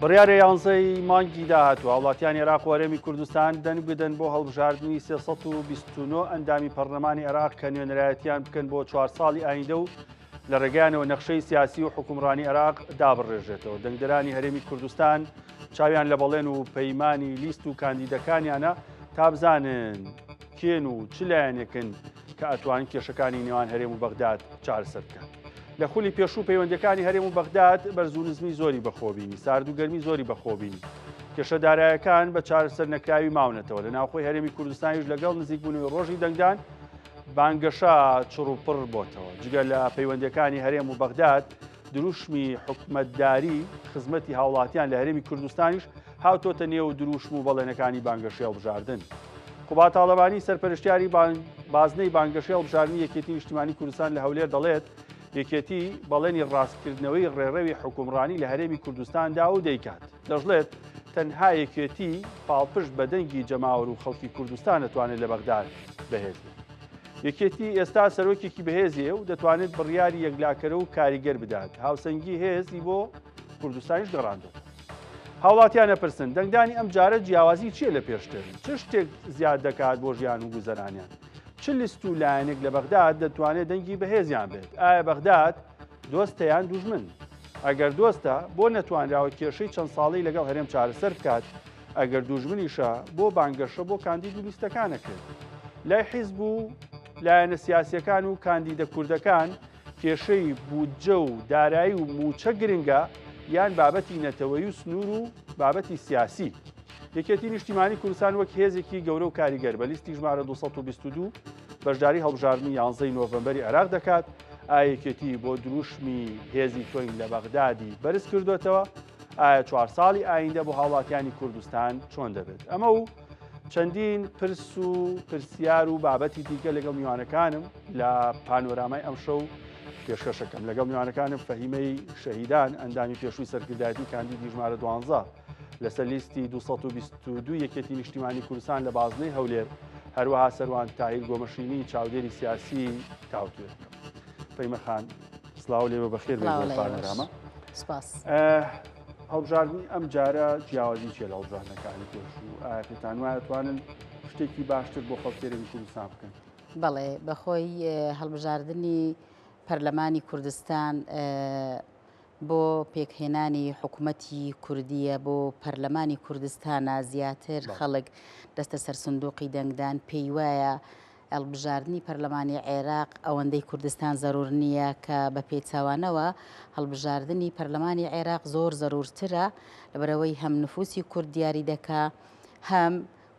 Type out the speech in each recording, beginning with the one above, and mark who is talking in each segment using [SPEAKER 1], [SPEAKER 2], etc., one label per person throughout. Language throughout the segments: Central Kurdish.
[SPEAKER 1] بڕیارە یانزەی مانگی داهاتوە وڵاتیان عێراق و هەرێمی کوردستان دەنگ بدەن بۆ هەڵبژاردننی 329 ئەندامی پەرلەمانی عێراق کە نوێنەرایەتیان بکەن بۆ 4 ساڵی ئایندە و لە ڕێگەیانەوە نەخشەی سیاسی و حکومڕانی عێراق دابڕێژێتەوە. دەنگدەرانی هەرێمی کوردستان چاویان لە بەڵێن و پەیمانی لیست و کاندیدەکانیانە تا بزانن کێن و چ لایەنێکن کە ئەتوانن کێشەکانی نێوان هەرێم و بەغداد چارەسەر بکەن. لە خولی پێشوو پەیوەندیەکانی هەرێم و بەغداد بەرزونزمی زۆری بەخۆبینی، سارد و گەرمی زۆری بەخۆبینی. کێشەدارایەکان بە چارەسەر نەکراوی ماونەتەوە. لە ناوخۆی هەرێمی کوردستانیش لەگەڵ نزیکبوونەوەی ڕۆژی دەنگدان بانگەشە چڕوپڕ بۆتەوە. جگە لە پەیوەندیەکانی هەرێم و بەغداد دروشمی حکومەتداری خزمەتی هاوڵاتیان لە هەرێمی کوردستانیش هاوتۆتە نێو دروشم و بەڵێنەکانی بانگەشەی هەڵبژاردن. قوبا تاڵەبانی سەرپەرشتیاری بازنەی بانگەشەی هەڵبژاردننی یەکێتی نیشتیمانی کوردستان لە هەولێر دەڵێت یەکێتی بەڵێنی ڕاستکردنەوەی ڕێڕەوی حکومڕانی لە هەرێمی کوردستاندا و دەیکات. دەژڵێت تەنها یەکێتی پاڵپشت بە دەنگی جەماوەر و خەڵکی کوردستان دەتوانێت لە بەغداد بەهێز بێت. یەکێتی ئێستا سەرۆکێکی بەهێزیە و دەتوانێت بڕیاری یەکلاکەرە و کاریگەر بدات. هاوسەنگی هێزی بۆ کوردستانیش گەڕاندەوە. هاوڵاتیان ئەپرسن دەنگدانی ئەم جارە جیاوازی چیە لە پێشتر؟ چ شتێک زیاد دەکات بۆ ژیان و گوزەرانیان؟ چ لیست و لایەنێک لە بەغداد دەتوانێت دەنگی بەهێزیان بێت؟ ئایا بەغداد دۆستە یان دوژمن؟ ئەگەر دۆستە بۆ نەتوانراوە کێشەی چەند ساڵی لەگەڵ هەرێم چارەسەر بکات، ئەگەر دوژمنیشە بۆ بانگەشە بۆ کاندید و لیستەکانەکرد. لای حیزب و لایەنە سیاسیەکان و کاندیدە کوردەکان کێشەی بودجە و دارایی و موچە گرنگە یان بابەتی نەتەوەی و سنوور و بابەتی سیاسی. یەکێتی نیشتیمانی کوردستان وەک هێزێکی گەورە و کاریگەر بە لیستی ژمارە 222 بەشداری هەڵبژاردننی 11 نۆڤەمبەری عێراق دەکات. ئایا یەکێتی بۆ دروشمی هێزی تۆین لە بەغدادی بەرز کردوێتەوە؟ ئایا 4 ساڵی ئایندە بۆ هاوڵاتیانی کوردستان چۆن دەبێت؟ ئەمە و چەندین پرس و پرسیار و بابەتی دیکە لەگەڵ میوانەکانم لە پانۆرامای ئەمشەو و پێشکەشەکەم. لەگەڵ میوانەکانم فەهیمەی شەهیدان ئەندامی پێشووی سەرکردایەتی کاندیدی ژمارە 12 لەسەر لیستی 222 یەکێتی نیشتیمانی کوردستان لە بازنەی هەولێر، هەروەها سەروان تاهیر گۆمەشینی چاودێری سیاسی تاوتوێت. فەیمە خان سڵاو لێوە بەخێر بێت بۆ پانۆرامە.
[SPEAKER 2] سپاس.
[SPEAKER 1] هەڵبژاردننی ئەم جارە جیاوازی چێ لە هەڵبژاردنەکانی پێشوو؟ ئایا پێتان وایە دەتوانن شتێکی باشتر بۆ خەڵکێرەی کوردستان بکەن؟
[SPEAKER 2] بەڵێ بەخۆی هەڵبژاردننی پەرلەمانی کوردستان بۆ پێکهێنانی حکوومەتی کوردیە بۆ پەرلەمانی کوردستانە زیاتر خەڵک دەستە سەر سندوقی دەنگدان پێی وایە هەڵبژاردننی پەرلەمانی عێراق ئەوەندەی کوردستان زەرور نییە کە بە پێچاوانەوە هەڵبژاردننی پەرلەمانی عێراق زۆر زەرورترە لەبەرەوەی هەم نفوسی کورد دیاری دەکا، هەم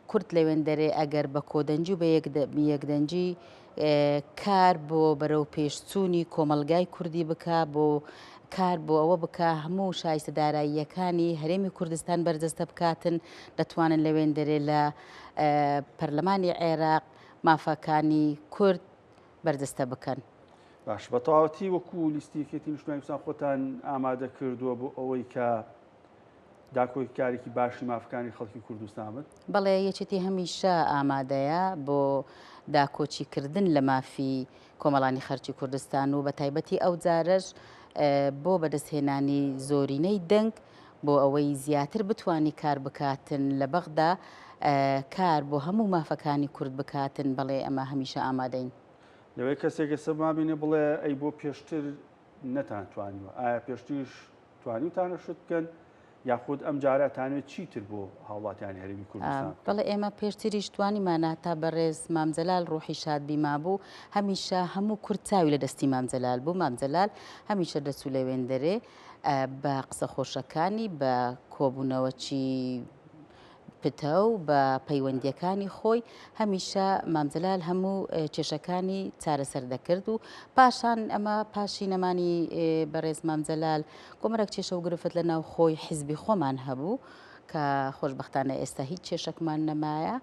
[SPEAKER 2] کورد لەوێندەرێ ئەگەر بە کۆدەنجی و بە یەکدەنجی کار بۆ بەرەو پێشچوونی کۆمەلگای کوردی بکە، بۆ کار بۆ ئەوە بکە هەموو شایستە داراییەکانی هەرێمی کوردستان بەردەستە بکاتن، دەتوانن لەوێندەرێ لە پەرلەمانی عێراق مافەکانی کورد بەردەستە بکەن.
[SPEAKER 1] باش بە تەواوەتی وەکو لیستیەکێتی نیشتیمانی کوردستان خۆتان ئامادە کردووە بۆ ئەوەی کە داکۆی کارێکی باشی مافەکانی خەڵکی کوردستان بێت؟
[SPEAKER 2] بەڵێ یەکێتی هەمیشە ئامادەیە بۆ داکۆچیکردن لە مافی کۆمەڵانی خەرکی کوردستان و بە تایبەتی ئەو جارەش بۆ بەدەستهێنانی زۆرینەی دەنگ بۆ ئەوەی زیاتر بتوانی کار بکاتن لە بەغدا کار بۆ هەموو مافەکانی کورد بکاتن. بەڵێ ئەمە هەمیشە ئامادەین.
[SPEAKER 1] لەوەی کەسێکە سەما بینێ بڵێ ئەی بۆ پێشتر نەتانتوانیوە، ئایا پێشتریش توانیتانە شت بکەن یاخود ئەم جارەتانوێت چیتر بۆ هاوڵاتیانی هەرێمی کوردستان؟
[SPEAKER 2] بەڵێ ئێمە پێشتریش توانیمانە تا بەڕێز مامجەلال ڕۆحی شادبیما بوو هەمیشە هەموو کورد چاوی لە دەستی مامجەلال بوو. مامجەلال هەمیشە دەچوو لەوێندەرێ بە قسە خۆشەکانی بە کۆبوونەوەکی پتە و بە پەیوەندیەکانی خۆی هەمیشە مامجەلال هەموو کێشەکانی چارەسەر دەکرد و پاشان ئەمە پاشی نەمانی بەڕێز مامجەلال کۆمەرەك کێشە و گرفت لە ناو خۆی حیزبی خۆمان هەبوو کە خۆشبەختانە ئێستا هیچ کێشەکمان نەمایە.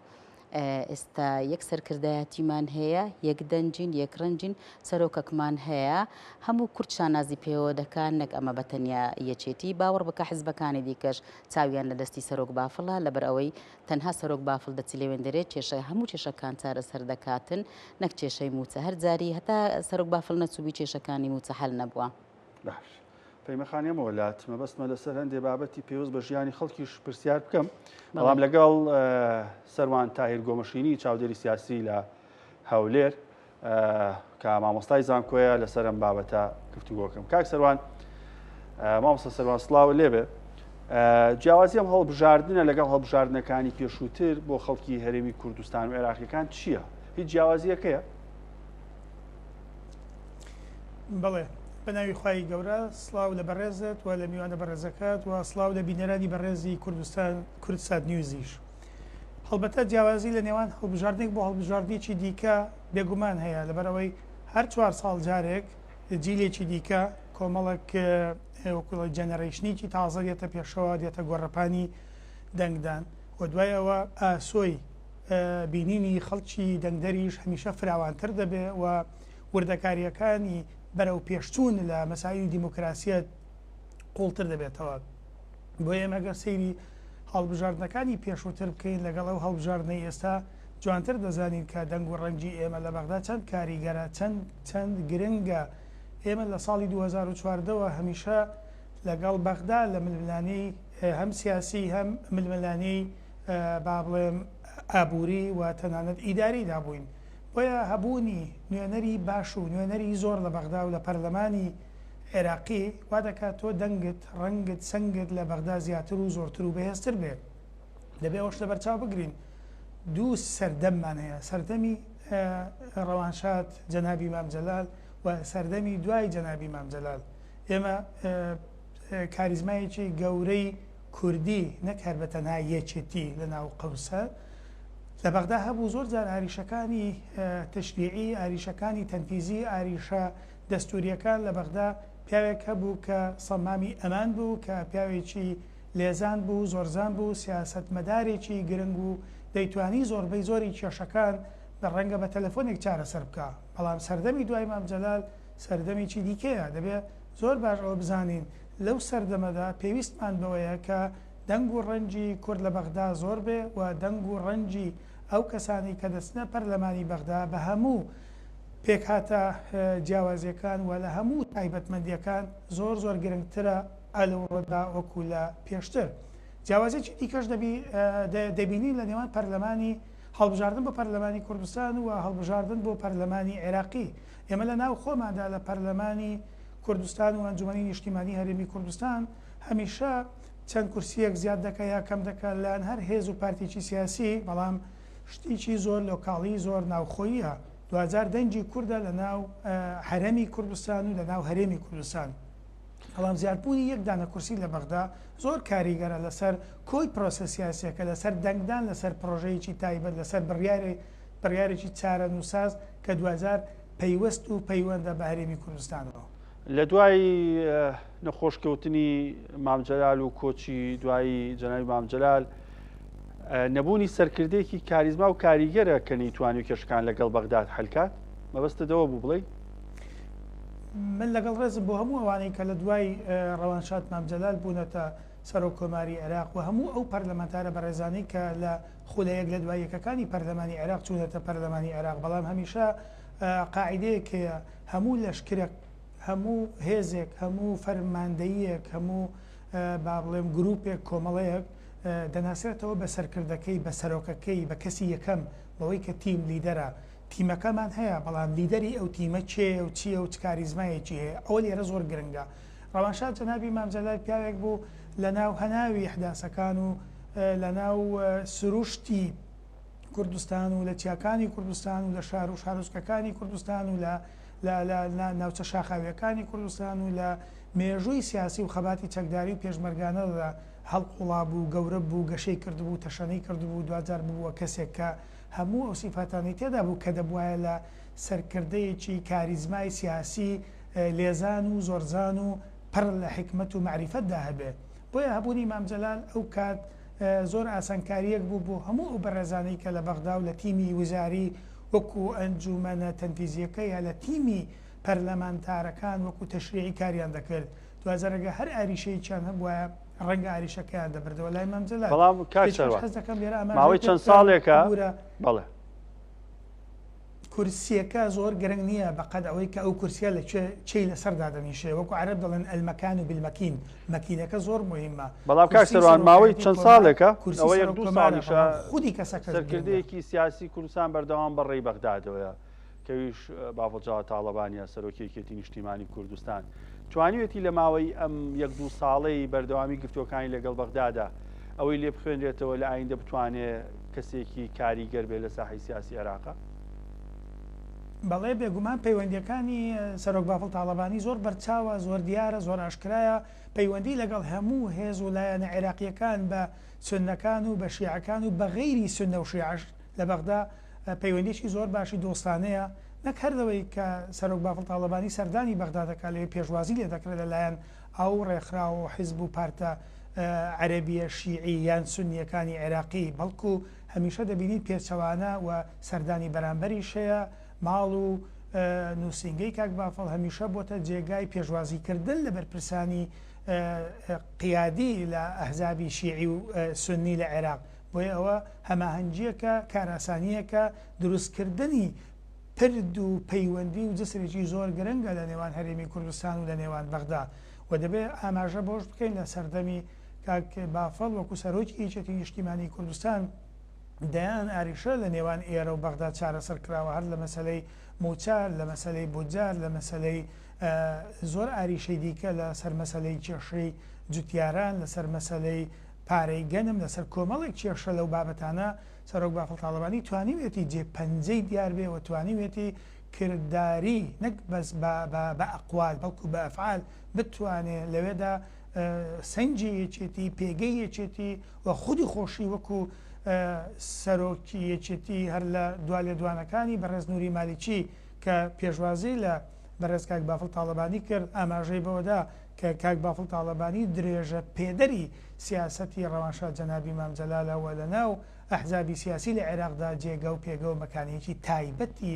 [SPEAKER 2] ئێستا یەک سەرکردایەتیمان هەیە، یەک دەنجین، یەک ڕەنجین، سەرۆکەکمان هەیە، هەموو کورد شانازی پێوە دەکان، نەک ئەمە بەتەنیا یەکێتی. باوەڕ بکە حیزبەکانی دیکەش چاویان لە دەستی سەرۆک بافڵە، لەبەر ئەوەی تەنها سەرۆک بافڵ دەچی لێوێندەرێت کێشە هەموو کێشەکان چارەسەر دەکاتن، نەک کێشەی موچە. هەر جاری هەتا سەرۆک بافڵ نەچووبی کێشەکانی موچە هەل نەبووە.
[SPEAKER 1] باش پەیمەخانیەمە وڵات مەبەستمە لەسەر هەندێک بابەتی پێویست بە ژیانی خەڵکیش پرسیار بکەم بەڵام لەگەڵ سەروان تاهیر گۆمەشینی چاودێری سیاسی لە هەولێر کە مامۆستای زانکۆیە لەسەر ئەم بابەتە گفتوگۆکەم. کاک سەروان، مامۆستا سەروان سڵاو لێبێ. جیاوازی ئەم هەڵبژاردنە لەگەڵ هەڵبژاردنەکانی پێشووتر بۆ خەڵکی هەرێمی کوردستان و عێراقیەکان چییە؟ هیچ جیاوازیەکەیە؟
[SPEAKER 3] بەڵێ بەناوی خوای گەورە سڵاو لە بەڕێزت و لە میوانە بەڕێزەکەت و سڵاو لە بینەرانی بەڕێزی کوردستان کوردستان نیوزیش. هەڵبەتە جیاوازی لە نێوان هەڵبژاردنێک بۆ هەڵبژاردنێکی دیکە بێگومان هەیە لەبەرەوەی هەر 4 ساڵ جارێک جیلێکی دیکە کۆمەڵک وەکوڵە جەنەرەیشنێکی تازە دێتە پێشەوە دێتە گۆڕەپانی دەنگدان و دوایەوە ئاسۆی بینینی خەڵکی دەنگدەریش هەمیشە فراوانتر دەبێ و وردەکاریەکانی بەرەو پێشچوون لە مەسایلی دیموکراسیەت قوڵتر دەبێتەوە. بۆ ئێمە گەر سەیری هەڵبژاردنەکانی پێشووتر بکەین لەگەڵ ئەو هەڵبژاردنەی ئێستا جوانتر دەزانین کە دەنگ و ڕەنگی ئێمە لە بەغدا چەند کاریگەرە چەند گرنگە. ئێمە لە ساڵی 2014ەوە هەمیشە لەگەڵ بەغدا لە ململانەی هەم سیاسی هەم ململانەی با بڵێم ئابووری و تەنانەت ئیداری دابووین. بۆیە هەبوونی نوێنەری باش و نوێنەری زۆر لە بەغدا و لە پەرلەمانی عێراقی وا دەکات تۆ دەنگت ڕەنگت سنگت لە بەغدا زیاتر و زۆرتر و بەهێزتر بێت. دەبێ ئەوش لە بەرچاو بگرین. دوو سەردەممان هەیە، سەردەمی ڕەوانشاد جەنابی مام جەلال و سەردەمی دوای جەنابی مام جەلال. ئێمە کاریزمایەکی گەورەی کوردی نەک هەر بە تەنها یەکێتی لە ناو قەوسە لە بەغدا هەبوو. زۆر جار ئاریشەکانی تشریعی، ئاریشەکانی تەنفیزی، ئاریشە دەستوریەکان لە بەغدا پیاوێک هەبوو کە سەمامی ئەمان بوو، کە پیاوێکی لێزان بوو، زۆرزان بوو، سیاسەتمەدارێکی گرنگ و دەیتوانی زۆربەی زۆری کێشەکان بە ڕەنگە بە تەلەفۆنێک چارەسەر بکە. بەڵام سەردەمی دوای مام جەلال سەردەمێکی دیکەیە. دەبێت زۆر باش ئەوە بزانین لەو سەردەمەدا پێویستمان بەوەیە کە دەنگ و ڕەنجی کورد لە بەغدا زۆر بێ و دەنگ و ڕەنجی ئەو کەسانی کە دەستنە پەرلەمانی بەغدا بە هەموو پێکهاتە جیاوازیەکان و لە هەموو تایبەتمەندیەکان زۆر زۆر گرنگترە ئەلەو ڕۆدا وەکو لە پێشتر. جیاوازێکی دیکەش دەبینی لە نێوان پەرلەمانی هەڵبژاردن بۆ پەرلەمانی کوردستان و هەڵبژاردن بۆ پەرلەمانی عێراقی. ئێمە لە ناو خۆماندا لە پەرلەمانی کوردستان و ئەنجومەنی نیشتیمانی هەرێمی کوردستان هەمیشە چەند کورسیەک زیاد دەکە یا کەم دەکات لەن هەر هێز و پارتێکی سیاسی، بەڵام شتێکی زۆر لۆکاڵی زۆر ناوخۆییە. 2000 دەنگی کووردە لە ناو هەرێمی کوردستان و لە ناو هەرێمی کوردستان. بەڵام زیادبوونی یەک دانە کورسی لە بەغدا زۆر کاریگەرە لەسەر کۆی پرۆسە سیاسیەکە، لەسەر دەنگدان، لەسەر پرۆژەیەکی تایبەت، لەسەر بڕیارێکی چارە نووساز کە 2000 پەیوەست و پەیوەندە بە هەرێمی کوردستانەوە.
[SPEAKER 1] لە دوای نەخۆشکەوتنی مام جەلال و کۆچی دوایی جەنابی مام جەلال نەبوونی سەرکردەیەکی کاریزما و کاریگەرە کە نەیتوانی کێشەکان لەگەڵ بەغداد حەلکات. مەبەستەوە بوو بڵێ؟
[SPEAKER 3] من لەگەڵ ڕێزم بۆ هەموو ئەوانەی کە لە دوای ڕەوانشاد مام جەلال بوونەتە سەرۆکۆماری عێراق و هەموو ئەو پەرلەمانتارە بەڕێزانەی کە لە خولەیەک لە دوای یەکەکانی پەرلەمانی عێراق چوونەتە پەرلەمانی عێراق. بەڵام هەمیشە قاعیدەیەک هەیە هەموو لەشکرێک، هەموو هێزێک، هەموو فەرماندەیەک، هەموو با بڵێم گروپێک، کۆمەڵەیەک دەناسێتەوە بە سەرکردەکەی، بە سەرۆکەکەی، بە کەسی یەکەم بەوەی کە تیم لیدەرە. تیمەکەمان هەیە، بەڵام لیدەری ئەو تیمە چێ و چییە و چ کاریزمایەکی هەیە. ئەوە لێرە زۆر گرنگە. ڕەوانشاد جەنابی مام جەلال پیاوێک بوو لە ناو هەناوی حداسەکان و لە ناو سروشتی کوردستان و لە چیاکانی کوردستان و لە شار و شارۆچکەکانی کوردستان و لە ناوچە شاخاویەکانی کوردستان و لە مێژووی سیاسی و خەباتی چەکداری و پێشمەرگانەدا هەڵقوڵا بوو، گەورە بوو، گەشەی کردبوو، تەشەنەی کردبوو، 2000 بووە کەسێک کە هەموو ئەو سیفاتانی تێدا بوو کە دەبوایە لە سەرکردەیەکی کاریزمای سیاسی لێزان و زۆرزان و پڕ لە حکمت و معریفەتدا هەبێت. بۆیە هەبوونی مام جەلال ئەو کات زۆر ئاسانکاریەک بوو بۆ هەموو ئەو بەڕێزانەی کە لە بەغدا و لە تیمی وزاری وەکو ئەنجومەنە تەنفیزیەکە یا لە تیمی پەرلەمانتارەکان وەکو تەشریعی کاریان دەکرد. 2000 هەر ئاریشەیەکیان هەبووە ڕەنگە عریشەکەیان دەبردەوە لای مام جەلال.
[SPEAKER 1] بەڵام کاک سەروان ماوەی چەند ساڵێکە بەڵێ
[SPEAKER 3] کورسیەکە زۆر گرنگ نییە بەقەد ئەوەی کە ئەو کورسیا لە چی لەسەردا دەنیشێ وەکو عەرەب دەڵێن ئەلمەکان و بالمەکین مەکینەکە زۆر مهمە.
[SPEAKER 1] بەڵام کاک سەروان ماوەی چەند ساڵێکە ئەوە یەک دوو ساڵیشە
[SPEAKER 3] خودی کەسەکە
[SPEAKER 1] سەرکردەیەکی سیاسی کوردستان بەردەوام بەڕێی بەغدادەوەیە کەویش بافڵجاوە تاڵەبانیە سەرۆکیەکێتی نیشتیمانی کوردستان توانیوێتی لە ماوەی ئەم یەک دوو ساڵەی بەردەوامی گفتوەکانی لەگەڵ بەغدادا ئەوەی لێ بخوێنرێتەوە لە ئایندە بتوانێت کەسێکی کاریگەر بێت لە ساحەی سیاسی عێراقا؟
[SPEAKER 3] بەڵێ بێگومان پەیوەندیەکانی سەرۆک بافڵ تاڵەبانی زۆر بەرچاوە زۆر دیارە زۆر ئاشکرایە پەیوەندی لەگەڵ هەموو هێز و لایەنە عێراقیەکان بە سنەکان و بە شیعەکان و بە غەیری سنە و شیعەش لە بەغدا پەیوەندیی زۆر باشی دۆستانەیە نەک هەردەوەی کە سەرۆک بافڵ تاڵەبانی سەردانی بەغدا دەکات لێ پێشوازی لێ دەکرێت لەلایەن ئەو ڕێکخرا و حیزب و پارتە عەرەبیە شیعی یان سنیەکانی عێراقی بەڵکو هەمیشە دەبینیت پێچەوانە و سەردانی بەرامبەری شەیە ماڵ و نووسنگەی کاک بافڵ هەمیشە بۆتە جێگای پێشوازیکردن لە بەرپرسانی قیادی لە ئەحزابی شیعی و سنی لە عێراق بۆیە ئەوە هەماهەنگیەکە کاراسانیەکە دروستکردنی پرد و پەیوەندی و جسرێکی زۆر گرنگە لە نێوان هەرێمی کوردستان و لە نێوان بەغدا و دەبێت ئاماژە بۆش بکەین لە سەردەمی کاک بافڵ وەکو سەرۆکی یەکێتی نیشتیمانی کوردستان دەیان ئاریشە لە نێوان ئێرە و بەغدا چارەسەر کراوە هەر لە مەسلەی موچار لە مەسلەی بودجار لە مەسلەی زۆر ئاریشەی دیکە لە سەر مەسلەی کێشەی جوتیاران لەسەر مەسلەی پارەی گەنم لەسەر کۆمەڵێک کێشە لەو بابەتانە سەرۆک بافڵ تاڵەبانی توانیوێتی جێپەنجەی دیار بێ و توانیوێتی کردداری نەک بەس بە ئەقوال بەڵکو بە ئەفعال بتوانێت لەوێدا سەنجی یەکێتی پێگەی یەکێتی و خودی خۆشی وەکو سەرۆکی یەکێتی هەر لە دوانەکانی بەڕێز نووری مالیکی کە پێشوازی لە بەڕێز کاک بافڵ تاڵەبانی کرد ئاماژەی بەوەدا کە کاک بافڵ تاڵەبانی درێژە پێدەری سیاسەتی ڕەوانشاد جەنابی مام جەلالەوە لە ناو ئەحزابی سیاسی لە عێراقدا جێگە و پێگە و مەکانەیەکی تایبەتی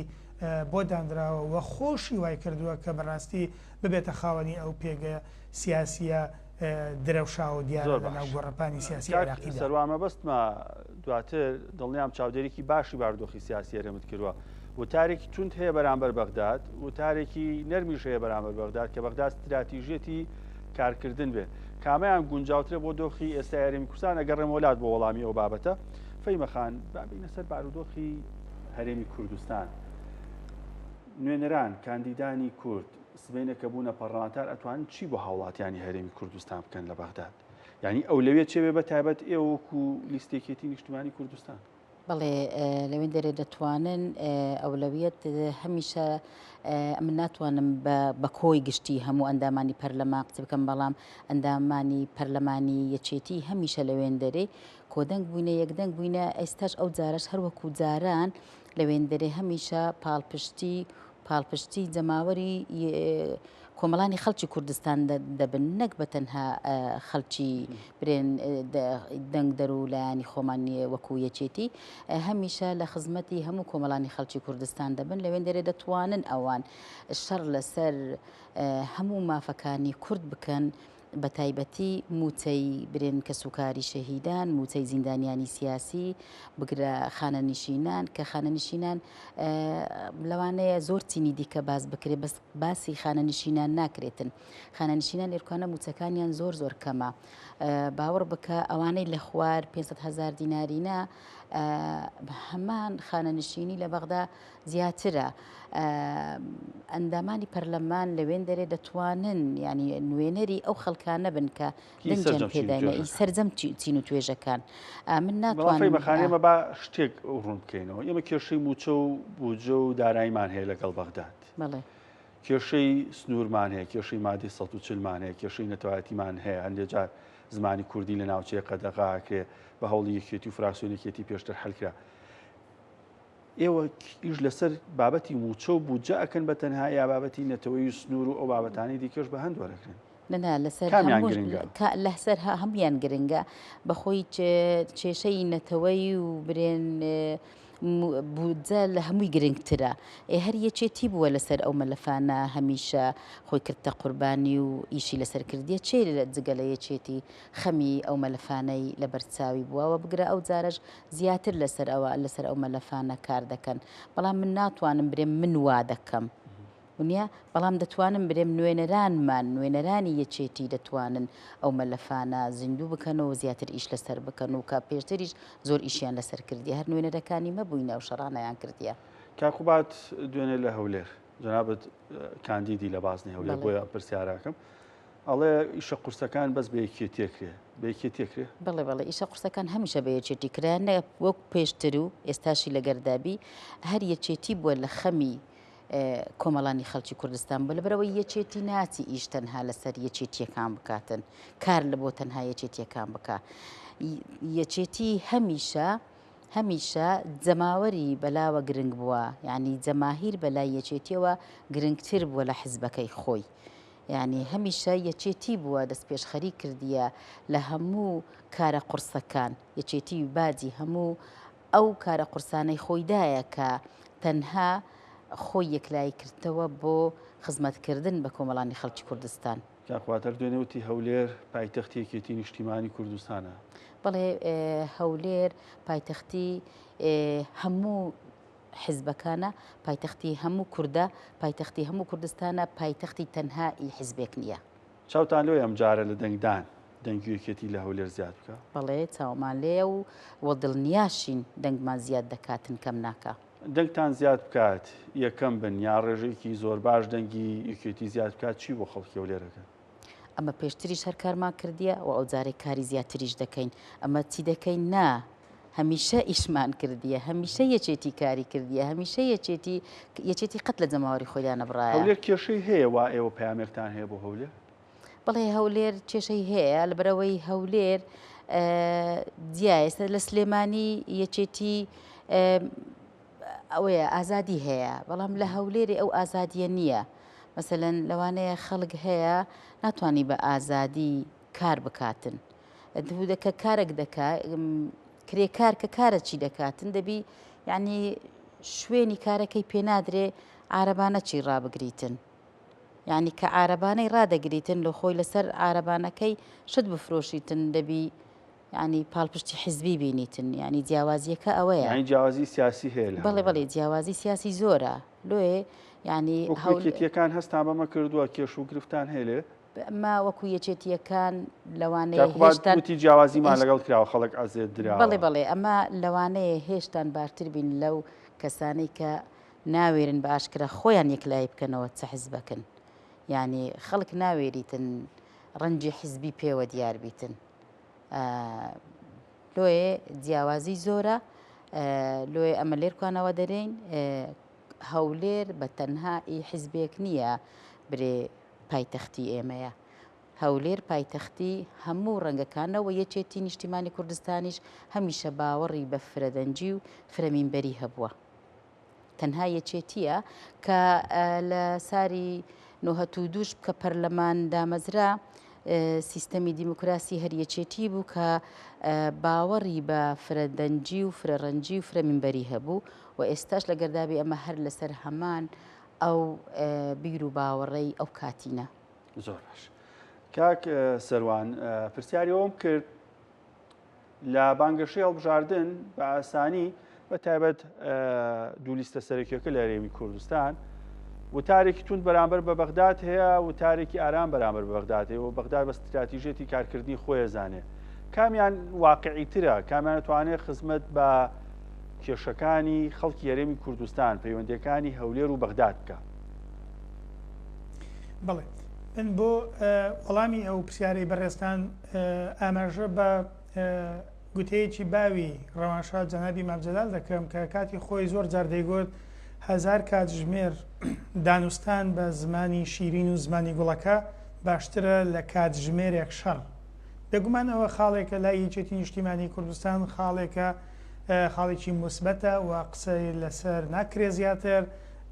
[SPEAKER 3] بۆ دانراوە و خۆشی وای کردووە کە بەڕاستی ببێتە خاوەنی ئەو پێگە سیاسیە درەوشا و دیارە لە ناو گۆڕەپانی سیاسی عێراقیدا.
[SPEAKER 1] سەروان مەبەستمە دواتر دڵنیام چاودێرێکی باشی باردۆخی سیاسی هەرێمت کردووە وتارێکی تونند هەیە بەرامبەر بەغداد وتارێکی نەرمیش هەیە بەرامبەر بەغداد کە بەغداد استراتیژێتی کارکردن بێ کامیان گونجاوترە بۆ دۆخی ئێستا هەرێمی کوردستان ئەگەڕێم وڵات بۆ وەڵامی ئەو بابەتە فەیمەخان بابینە سەر بارودۆخی هەرێمی کوردستان نوێنەران کاندیدانی کورد سبەینەکە بوونە پەرلەمانتار ئەتوانن چی بۆ هاوڵاتیانی هەرێمی کوردستان بکەن لە بەغداد یعنی ئەو لەوێ چێوێ بە تایبەت ئێوە وەکو لیستێکێتی نیشتیمانی کوردستان
[SPEAKER 2] بەڵێ لەوێن دەرێ دەتوانن ئەولەویەت هەمیشە من ناتوانم بە کۆی گشتی هەموو ئەندامانی پەرلەمان قسە بکەم بەڵام ئەندامانی پەرلەمانی یەکێتی هەمیشە لەوێن دەرێ کۆدەنگ بووینە یەکدەنگ بووینە ئێستاش ئەو جارش هەروەکو جاران لەوێن دەرێ هەمیشە پاڵپشتی جەماوەری کۆمەڵانی خەڵکی کوردستان دەبن نەک بە تەنها خەڵکی برێن دەنگ دەرو لایانی خۆمانی وەکو یەکێتی هەمیشە لە خزمەتی هەموو کۆمەڵانی خەڵکی کوردستان دەبن لەوێن دەرێ دەتوانن ئەوان شەڕ لەسەر هەموو مافەکانی کورد بکەن بە تایبەتی موچەی برێن کە سوکاری شەهیدان موچەی زیندانیانی سیاسی بگرە خانەنشینان کە خانەنشینان لەوانەیە زۆر چینی دیکە باز بکرێت بەس باسی خانەنشینان ناکرێتن خانەنشینان لێرکانە موچەکانیان زۆر کەمە باوەڕ بکە ئەوانەی لە خوار 500,000 دینارینە هەمان خانەنشینی لە بەغدا زیاترە ئەندامانی پەرلەمان لەوێن دەرێ دەتوانن ینی نوێنەری ئەو خەڵکانە بن کە دەنجیان پێداینە سەرجەم چین و توێژەکان من ناتوانم
[SPEAKER 1] بەخانێمە با شتێک ڕوون بکەینەوە ئێمە کێشەی موچە و بودجە و داراییمان هەیە لەگەڵ بەغداد
[SPEAKER 2] بەڵێ
[SPEAKER 1] کێشەی سنوورمان هەیە کێشەی مادی 140مان هەیە کێشەی نەتەوایەتیمان هەیە هەندێک جار زمانی کوردی لە ناوچەیە قەدەغاکرێ بە هەوڵی یەکێتی و فراسیۆنێکێتی پێشتر هەڵکرا ئێوە ئیش لەسەر بابەتی موچە و بودجە ئەکەن بە تەنها یا بابەتی نەتەوەی سنوور و ئەو بابەتانی دیکەش بە هەند وەرەگرن
[SPEAKER 2] نەنا لەسەر هەمویان گرنگە بەخۆی کێشەی نەتەوەی و برێن بودجە لە هەمووی گرنگترە هەر یەکێتی بووە لەسەر ئەو مەلەفانە هەمیشە خۆی کردتە قوربانی و ئیشی لەسەر کردیە چێ لە جگە لە یەکێتی خەمی ئەو مەلەفانەی لە بەرچاوی بووەوە بگرە ئەو جارەش زیاتر لەسەر ئەو مەلەفانە کار دەکەن بەڵام من ناتوانم برێم من وا دەکەم ونیە بەڵام دەتوانم برێم نوێنەرانی یەکێتی دەتوانن ئەو مەلەفانە زیندوو بکەنەوە زیاتر ئیش لەسەر بکەن و کا پێشتریش زۆر ئیشیان لەسەر کردی هەر نوێنەرەکانی مەبووینە و شەڕانەیان کردیە
[SPEAKER 1] کاکوبات دوێنێ لە هەولێر جنابەت کاندیدی لە بازنی هەولێر بۆیە پرسیاراکەم ئەڵێ ئیشە قورسەکان بەس بە یەکێتیەکرێ بە یەکێتیەکرێ
[SPEAKER 2] بەڵێ ئیشە قورسەکان هەمیشە بە یەکێتی کرایە وەک پێشتر و ئێستاشی لە گەردابی هەر یەکێتی بووە لە خەمی کۆمەڵانی خەڵکی کوردستان بە لەبەرەوەی یەکێتی ناچی ئیش تەنها لەسەر یەکێتیەکان بکاتن کار لە بۆ تەنها یەکێتیەکان بکە یەکێتی هەمیشە جەماوەری بەلاوە گرنگ بووە یعنی جەماهیر بەلای یەکێتیەوە گرنگتر بووە لە حیزبەکەی خۆی یعنی هەمیشە یەکێتی بووە دەست پێشخەری کردیە لە هەموو کارە قورسەکان یەکێتی باجی هەموو ئەو کارە قورسانەی خۆیدایە کە تەنها خۆی یەکلای کردەوە بۆ خزمەتکردن بە کۆمەڵانی خەڵکی کوردستان
[SPEAKER 1] کاخواتەر دوێنێوتی هەولێر پایتەختی یەکێتی نیشتیمانی کوردستانە
[SPEAKER 2] بەڵێ هەولێر پایتەختی هەموو حیزبەکانە پایتەختی هەموو کوردە پایتەختی هەموو کوردستانە پایتەختی تەنهایی حیزبێک نییە
[SPEAKER 1] چاوتان لێ ئەم جارە لە دەنگدان دەنگی یەکێتی لە هەولێر زیاد بکە
[SPEAKER 2] بەڵێ چاومان لێ و وەدڵنیاشین دەنگمان زیاد دەکاتن کەم ناکە
[SPEAKER 1] دەنگتان زیاد بکات یەکەم بن یا ڕێژەیەکی زۆر باش دەنگی یەکێتی زیاد بکات چی بۆ خەڵکی هەولێرەکە
[SPEAKER 2] ئەمە پێشتریش هەر کارمان کردیە و ئەو جارێک کاری زیاتریش دەکەین ئەمە چی دەکەین نا هەمیشە ئیشمان کردیە هەمیشە یەکێتی کاری کردیە هەمیشە یەکێتی قەت لە جەماوەری خۆیان نەبڕایە
[SPEAKER 1] هەولێر کێشەی هەیە وا ئێوە پەیامێکتان هەیە بۆ هەولێر
[SPEAKER 2] بەڵێ هەولێر کێشەی هەیە لەبەرەوەی هەولێر دیایە لە سلێمانی یەکێتی ئەوەیە ئازادی هەیە بەڵام لە هەولێری ئەو ئازادیە نییە مەسەلەن لەوانەیە خەڵک هەیە ناتوانانی بە ئازادی کار بکاتن دەکە کارێک دەکا کرێکار کە کارە چی دەکاتن دەبی یعنی شوێنی کارەکەی پێنادرێ عارەبانە چی ڕابگریتن یعنی کە عارەبانەی ڕادەگریتن لە خۆی لەسەر عارەبانەکەی شت بفرۆشیتن دەبی ینی پاڵپشتی حیزبی بینیتن ینی جیاوازیەکە ئەوەیە
[SPEAKER 1] جیاوازی سیاسی هەیە
[SPEAKER 2] بەڵێ جیاوازی سیاسی زۆرە لێ ینی
[SPEAKER 1] هەولێتیەکان هەستان بەمە کردووە کێش و گرفتان هەیە
[SPEAKER 2] ئەمە وەکو یەکێتیەکان لەوانەیە
[SPEAKER 1] هێشتاتی جیاوازیمان لەگەڵ کراوە خەڵک ئازێت درا
[SPEAKER 2] بەڵێ ئەمە لەوانەیە هێشتان باشتر بین لەو کەسانەی کە ناوێرن بە ئاشکرا خۆیان یەکلای بکەنەوە چە حیزبەکەن ینی خەڵک ناوێریتن ڕەنجی حیزبی پێوە دیار بیتن لۆیە جیاوازی زۆرە لۆی ئەمە لێرکوانەوە دەرێن هەولێر بە تەنها حیزبێک نییە برێ پایتەختی ئێمەیە هەولێر پایتەختی هەموو ڕەنگەکانەوە یەکێتی نیشتیمانی کوردستانیش هەمیشە باوەڕی بە فرەدەنجی و فرەمینبەری هەبووە تەنها یەکێتیە کە لە ساری 92 کە پەرلەمان دامەزرا سیستەمی دیموکراسی هەر یەکێتی بوو کە باوەڕی بە فرەدەنجی و فرەڕەنجی و فرەمینبەری هەبوو و ئێستاش لە گەردابی ئەمە هەر لەسەر هەمان ئەو بیر و باوەڕەی ئەو کاتینە
[SPEAKER 1] زۆر باش کاک سەروان پرسیاریەوەم کرد لە بانگەشەی هەڵبژاردن بە ئاسانی بە تایبەت دوو لیستە سەرەکیەکە لە هەرێمی کوردستان وتارێکی تون بەرامبەر بە بەغداد هەیە و تارێکی ئارام بەرامبەر بە بەغداد هەیە و بەغداد بە استراتیژێتی کارکردنی خۆی زانێ کامیان واقعیترە کامیان دەتوانێت خزمەت بە کێشەکانی خەڵکی هەرێمی کوردستان پەیوەندیەکانی هەولێر و بەغداد بکە
[SPEAKER 3] بڵێ من بۆ وەڵامی ئەو پرسیارەی بەڕێستان ئاماژە بە گوتەیەکی باوی ڕەوانشاد جەنابی مامجەلال دەکەم کە کاتی خۆی زۆر جار دەیگوت 1000 کاتژمێر دانوستان بە زمانی شیرین و زمانی گوڵەکە باشترە لە کاتژمێرێک شەڕ دەگومان ئەوە خاڵێکە لای یەکێتی نیشتیمانی کوردستان خاڵێکە خاڵێکی مثبەتە و قسەی لەسەر ناکرێ زیاتر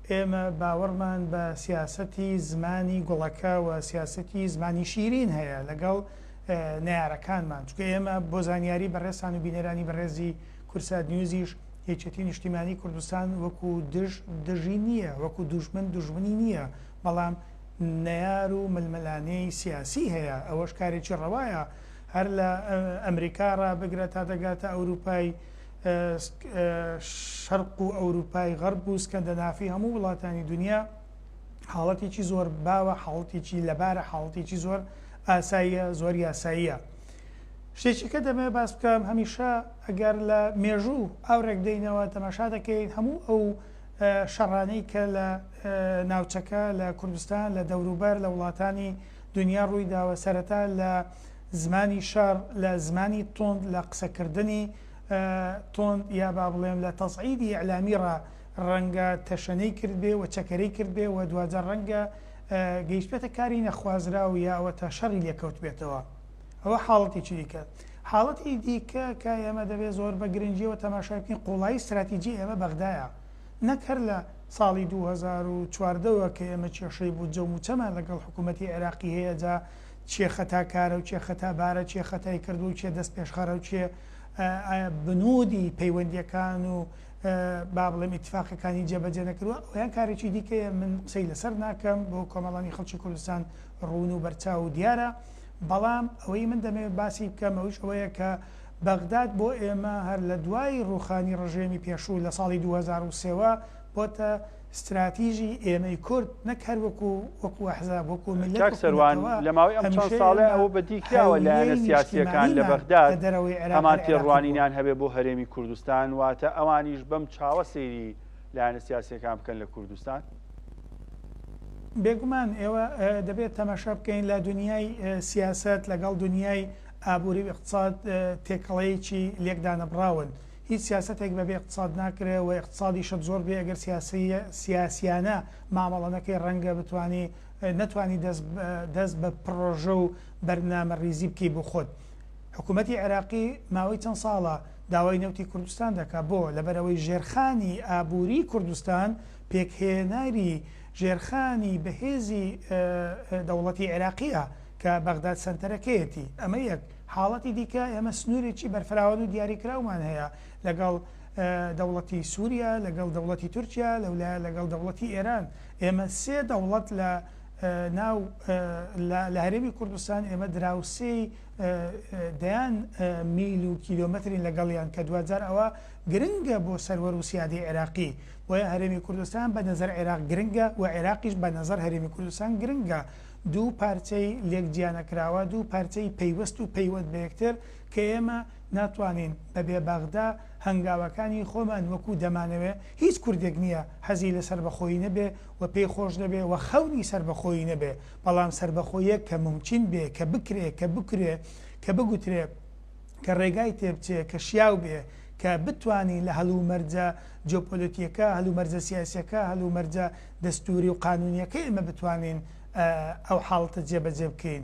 [SPEAKER 3] ئێمە باوەڕمان بە سیاسەتی زمانی گوڵەکە و سیاسەتی زمانی شیرین هەیە لەگەڵ نەیارەکانمان چکە ئێمە بۆ زانیاری بەڕێستان و بینەرانی بەڕێزی کورسات نیوزیش یەکێتی نیشتیمانی کوردستان وەکو دژی نییە، وەکو دوژمن دوژمنی نییە، بەڵام نەیار و ململانەی سیاسی هەیە. ئەوەش کارێکی ڕەوایە هەر لە ئەمریکا ڕابگرە تا دەگاتە ئەوروپای شەرق و ئەوروپای غەرب و سکەندەنافی هەموو وڵاتانی دنیا حاڵەتێکی زۆر باوە، حاڵەتێکی لەبارە، حاڵەتێکی زۆر ئاساییە، زۆر یاساییە. شتێکی کە دەمێ باس بکەم هەمیشە ئەگەر لە مێژوو ئاورێک دەینەوە تەماشا دەکەین هەموو ئەو شەڕانەی کە لە ناوچەکە لە کوردستان لە دەوروبەر لە وڵاتانی دنیا ڕووی داوە سەرەتا لە زمانی شەڕ، لە زمانی تۆند، لە قسەکردنی تۆند یا با بڵێم لە تەسعیدی ئیعلامیڕە ڕەنگە تەشەنەی کرد بێ و چەکەرەی کرد بێ و دوجار ڕەنگە گەیشتێتە کاری نەخوازرا و یا ئەوە تا شەڕی لێکەوت بێتەوە. ئەوە حاڵەتێکی دیکە. حاڵەتی دیکە کە ئێمە دەبێت زۆر بە گرنگیەوە تەماشا بکەین قوڵایی استراتیجی ئێمە بەغدایە، نەک هەر لە ساڵی 2014ەوە کە ئێمە کێشەی بوو جەوموچەمان لەگەڵ حکوومەتی عێراقی هەیە جا چێ خەتاکارە و چێ خەتابارە چێ خەتای کردو و چێ دەست پێشخەرە و چێ بنودی پەیوەندیەکان و با بڵێم ئیتفاقەکانی جێبەجێ نەکردووە. ئەویان کارێکی دیکەیە من قسەی لەسەر ناکەم بۆ کۆمەڵانی خەڵکی کوردستان ڕوون و بەرچاو و دیارە، بەڵام ئەوەی من دەمەوێت باسی بکەم ئەوش ئەوەیە کە بەغداد بۆ ئێمە هەر لە دوای ڕوخانی ڕژێمی پێشوو لە ساڵی 2023ەوە بۆتە استراتیژی ئێمەی کورد، نەک هەر وەکو ئەحزاب وەکو ملت
[SPEAKER 1] سەروان لە ماوەی ئەم چەند ساڵە ئەوە بەدیکراوە لایەنە سیاسیەکان لە بەغداد هەمان تێڕوانینیان هەبێ بۆ هەرێمی کوردستان، واتە ئەوانیش بەم چاوە سەیری لایەنە سیاسیەکان بکەن لە کوردستان.
[SPEAKER 3] بێگومان ئێوە دەبێت تەماشا بکەین لە دنیای سیاست لەگەڵ دنیای ئابووری اقتصاد تێکەڵەیەکی لێکدانەبراون. هیچ سیاستێک بەبێ اقتصاد ناکرێت و اقتصادی شت زۆر بێ ئەگەر سیاسیانە مامەڵەنەکەی ڕەنگە بتوانانی نەتوانی دەست بە پرۆژە و بەرنامە ریزی بکەی بۆ خۆت. حکوومەتی عێراقی ماوەی چەند ساڵە داوای نەوتی کوردستان دەکات بۆ لەبەرەوەی ژێرخانی ئابووری کوردستان پێکهێناری ژێرخانی بەهێزی دەوڵەتی عێراقیە کە بەغداد سنتەرەکەیەتی. ئەمە یەک حاڵەتی دیکە ئێمە سنوورێکی بەرفراون و دیاریکراومان هەیە لەگەڵ دەوڵەتی سووریا، لەگەڵ دەوڵەتی تورکیا، لەولایە لەگەڵ دەوڵەتی ئێران. ئێمە سێ دەوڵەت لە ناو لە هەرێمی کوردستان ئێمە دراوسێی دەیان میل و کیلۆمەترین لەگەڵیان کە دوجار ئەوە گرنگە بۆ سەروەر و سیادی عێراقی. وایە هەرێمی کوردستان بە نەزەر عێراق گرنگە و عێراقیش بە نەزەر هەرێمی کوردستان گرنگە. دوو پارچەی لێک جیانەکراوە، دوو پارچەی پەیوەست و پەیوەند بە یەکتر کە ئێمە ناتوانین بەبێ بەغدا هەنگاوەکانی خۆمان وەکو دەمانەوێت هیچ کوردێک نییە حەزی لە سربەخۆیی نەبێ و پێی خۆش نەبێ و خەونی سربەخۆیی نەبێ، بەڵام سربەخۆیەک کە ممکن بێ کە بکرێ کە بکرێ کە بگوترێ کە ڕێگای تێبچێ کە شیاو بێ کە بتوانین لە هەلومەرجە جۆپۆلیتیەکە، هەلومەرجە سیاسیەکە، هەلومەرجە دەستوری و قانونیەکە ئێمە بتوانین ئەو حاڵتە جێبەجێ بکەین.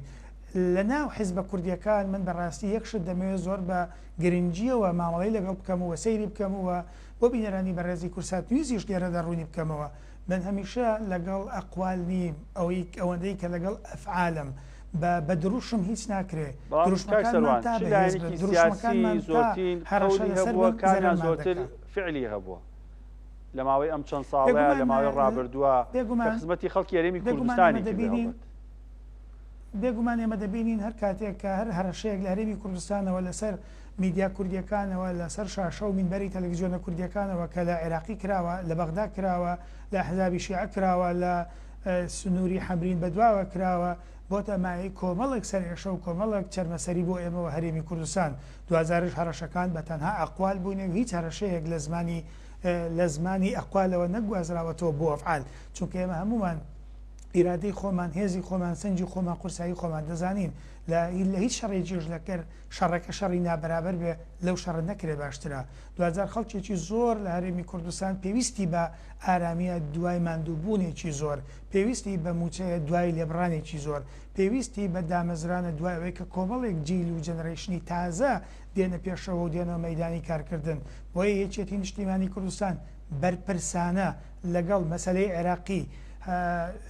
[SPEAKER 3] لە ناو حیزبە کوردیەکان من بەڕاستی یەکشت دەمەوێت زۆر بە گرنگیەوە مامەڵەی لەگەڵ بکەمەوە، سەیری بکەمەوە بۆ بینەرانی بەڕێزی کورسات نوێزیش لێرەدا ڕوونی بکەمەوە. من هەمیشە لەگەڵ ئەقوال نیم ئەوەندەی کە لەگەڵ ئەفعالم بە دروشم هیچ ناکرێ.
[SPEAKER 1] دروشمەکانمان تا سیاسی زۆرترین هەڕەشەی هەبووە کامیان زۆرتر فعلی هەبووە لە ماوەی ئەم چەند ساڵەیە لە ماوەی ڕابردووە کە خزمەتی خەڵکی هەرێمی کوردستانی کردەوە.
[SPEAKER 3] بێگومان ئێمە دەبینین هەر کاتێک کە هەر هەرشەیەک لە هەرێمی کوردستانەوە لەسەر میدیا کوردیەکانەوە لەسەر شاشە و مینبەری تەلەڤیزیۆنە کوردیەکانەوە کە لە عێراقی کراوە، لە بەغدا کراوە، لە ئەحزابی شیعە کراوە، لە سنووری حەمرین بەدواوە کراوە، بۆتە مای کۆمەڵێک سەرێشە و کۆمەڵێک چەرمەسەری بۆ ئێمەوە هەرێمی کوردستان. دوزارش هەرەشەکان بە تەنها ئەقوال بوونێ هیچ هەرشەیەک لە زمانی ئەقوالەوە نەگوازراوەتەوە بۆ ئەفعال، چونکە ئێمە هەمومان ئیرادەی خۆمان، هێزی خۆمان، سنجی خۆمان، قورسایی خۆمان دەزانین لە هیچ شەڕێکیش لەکرد شەڕەکە شەڕی نابەرابەر بێ لەو شەڕ نەکرێ باشترە. دوزار خەڵکێکی زۆر لە هەرێمی کوردستان پێویستی بە ئارامیە دوای ماندووبوونێکی زۆر، پێویستی بە موچەیە دوای لێبڕانێکی زۆر، پێویستی بە دامەزرانە دوای ئەوەی کە کۆمەڵێک جیل و جەنەرەیشنی تازە دێنە پێشەوە و دێنەوە مەیدانی کارکردن. بۆیە یەکێتی نیشتیمانی کوردستان بەرپرسانە لەگەڵ مەسەلەی عێراقی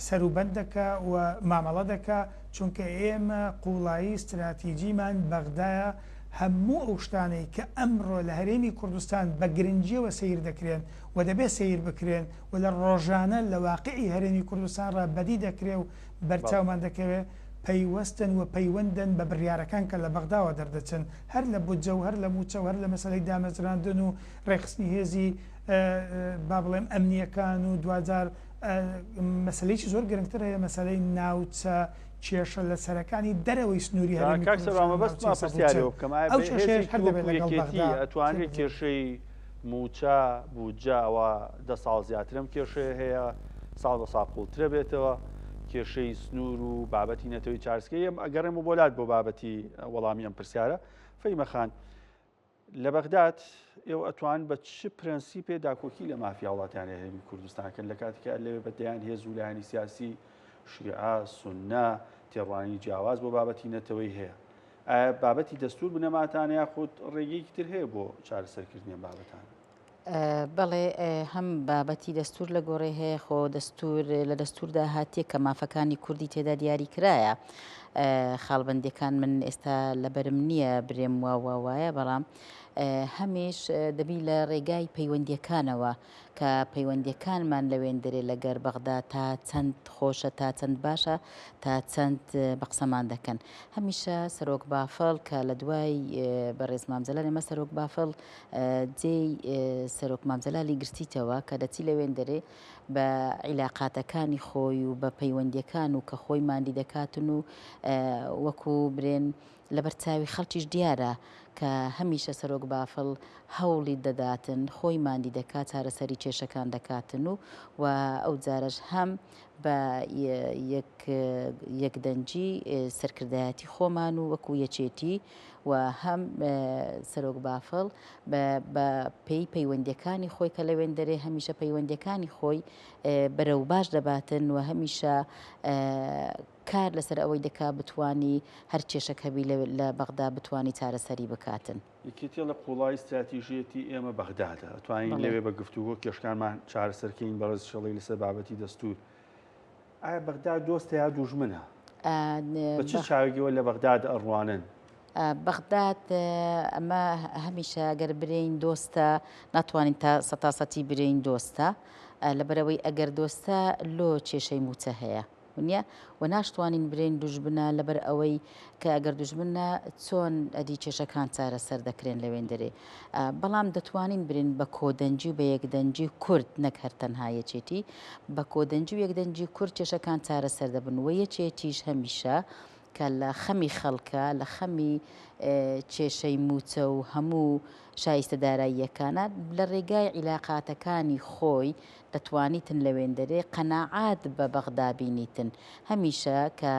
[SPEAKER 3] سەروبەند دەکا و مامەڵە دەکا، چونکە ئێمە قوڵایی استراتیجیمان بەغدایە هەموو ئەو شتانەی کە ئەمڕۆ لە هەرێمی کوردستان بە گرنگیەوە سیر دەکرێن و دەبێت سیر بکرێن و لە ڕۆژانە لە واقعی هەرێمی کوردستان ڕابەدی دەکرێ و بەرچاومان دەکەوێت پەیوەستن و پەیوەندن بە بڕیارەکان کە لە بەغداوە دەردەچن هەر لە بودجە و هەر لە موچە و هەر لە مەسەلەی دامەزراندن و ڕێخستنی هێزی با بڵێم ئەمنیەکان و دوجار مەسلەیەکی زۆر گرنگتر هەیە مەسلەی ناوچە کێشە لە سەرەکانی دەرەوەی سنووری
[SPEAKER 1] ئەتوانێت کێشەی موچە بودجەوە 10 ساڵ زیاترم کێشەیە هەیە ساڵ بە ساقوڵترە بێتەوە کێشەی سنوور و بابەتی نەتەوەی چارسکەی ئەگەڕێم و بۆلات بۆ بابەتی وەڵامی ئەم پرسیارە فەیمەخان لە بەغداد ئێوە ئەتوان بە چ پرەنسیپێ داکۆکی لە مافیا وڵاتیانی هەرێمی کوردستانکەن لە کاتێکە لەوێ بەدەیان هێز و لایەنی سیاسی شیعە سوننا تێڕوانی جیاواز بۆ بابەتی نەتەوەی هەیە ئایا بابەتی دەستور بنەماتان یاخود ڕێگەیەکی تر هەیە بۆ چارەسەرکردنی بابەتان
[SPEAKER 2] بەڵێ هەم بابەتی دەستور لە گۆڕێ هەیە خۆ دەستور لە دەستوردا هاتیە کە مافەکانی کوردی تێدا دیاری کرایە خاڵبندەکان من ئێستا لەبەرم نییە برێم وایە بەڵام هەمیش دەبی لە ڕێگای پەیوەندیەکانەوە کە پەیوەندیەکانمان لەوێن دەرێ لەگەر بەغدا تا چەند خۆشە تا چەند باشە تا چەند بە قسەمان دەکەن هەمیشە سەرۆک بافڵ کە لە دوای بەڕێز مامزەلال ئێمە سەرۆک بافڵ جێی سەرۆک مامزەلالی گرتیتەوە کە دەچی لەوێن دەرێ بە عیلاقاتەکانی خۆی و بە پەیوەندیەکان و کە خۆی ماندی دەکاتن و وەکو برێن لەبەر چاوی خەڵکیش دیارە کە هەمیشە سەرۆک بافڵ هەوڵی دەداتن خۆی ماندی دەکات چارەسەری کێشەکان دەکاتن و ئەو جارەش هەم بە یەکدەنجی سەرکردایەتی خۆمان و وەکو یەکێتی و هەم سەرۆک بافڵ بە پەیوەندیەکانی خۆی کە لەوێن دەرێ هەمیشە پەیوەندیەکانی خۆی بەرەو باش دەباتن و هەمیشە کار لەسەر ئەوەی دەکا بتوانی هەر کێشەک هەبی لە بەغدا بتوانی چارەسەری بکاتن
[SPEAKER 1] یەکێتە لە قوڵای استراتیژیەتی ئێمە بەغدادە ئەتوانین لەوێ بە گفتوگۆ کێشەکانمان چارەسەرکەین بەڕێز شەڵی لەسەر بابەتی دەستور ئایا بەغدا دۆستە یا دوژمنە بە چ چاوێکیەوە لە بەغداد ئەڕوانن
[SPEAKER 2] بەغداد ئەمە هەمیشە ئەگەر برین دۆستە ناتوانین تا سەتاسەتی برین دۆستە لەبەرەوەی ئەگەر دۆستە لۆ کێشەی موچە هەیە ونیە و ناشتوانین برین دوژبنە لەبەر ئەوەی کە ئەگەر دوژمنە چۆن ئەدی کێشەکان چارەسەر دەکرێن لەوێن دەرێ بەڵام دەتوانین برین بە کۆدەنجی و بە یەکدەنجی کورد نەک هەر تەنها یەکێتی بە کۆدەنجی و یەکدەنجی کورد کێشەکان چارەسەر دەبن و یەکێتیش هەمیشە کە لە خەمی خەڵکە لە خەمی کێشەی موچە و هەموو شایستە داراییەکانە لە ڕێگای عیلاقاتەکانی خۆی دەتوانیتن لەوێن دەرێ قەناعات بە بەغدا بینیتن هەمیشە کە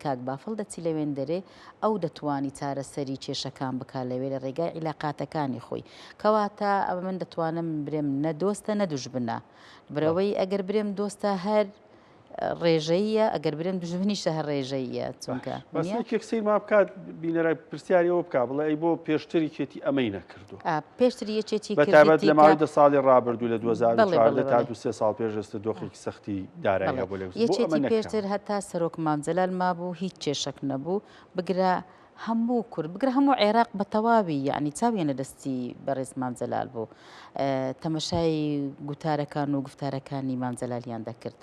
[SPEAKER 2] کاک بافڵ دەچی لەوێن دەرێ ئەو دەتوانی چارەسەری کێشەکان بکا لەوێ لە ڕێگای عیلاقاتەکانی خۆی کەواتە ئەوە من دەتوانم برێم نە دۆستە نەدوژبنە برەوەی ئەگەر برێم دۆستە هەر ڕێژەیە ئەگەر برێن دوژمنی شەهر ڕێژەیە چونکە
[SPEAKER 1] کەکسەی ما بکات بینەرای پرسیاریەوە بک بڵێ ئەی بۆ پێشتری کێتی ئەمەی نەکردو
[SPEAKER 2] پێشتری یەکێتی
[SPEAKER 1] بەتابەت لە ماوەی 10 ساڵی ڕابردوو لە 2014 تا 2 ساڵ پێش ئێستا دۆخێکی سەختی داراییە بۆ
[SPEAKER 2] یەکێتی پێشتر هەتا سەرۆک مامزەلال مابوو هیچ کێشەک نەبوو بگرە هەموو کورد بگرە هەموو عێراق بە تەواوی یعنی چاویانە دەستی بەڕێز مامزەلال بوو تەمەشای گوتارەکان و گفتارەکانی مامزەلالیان دەکرد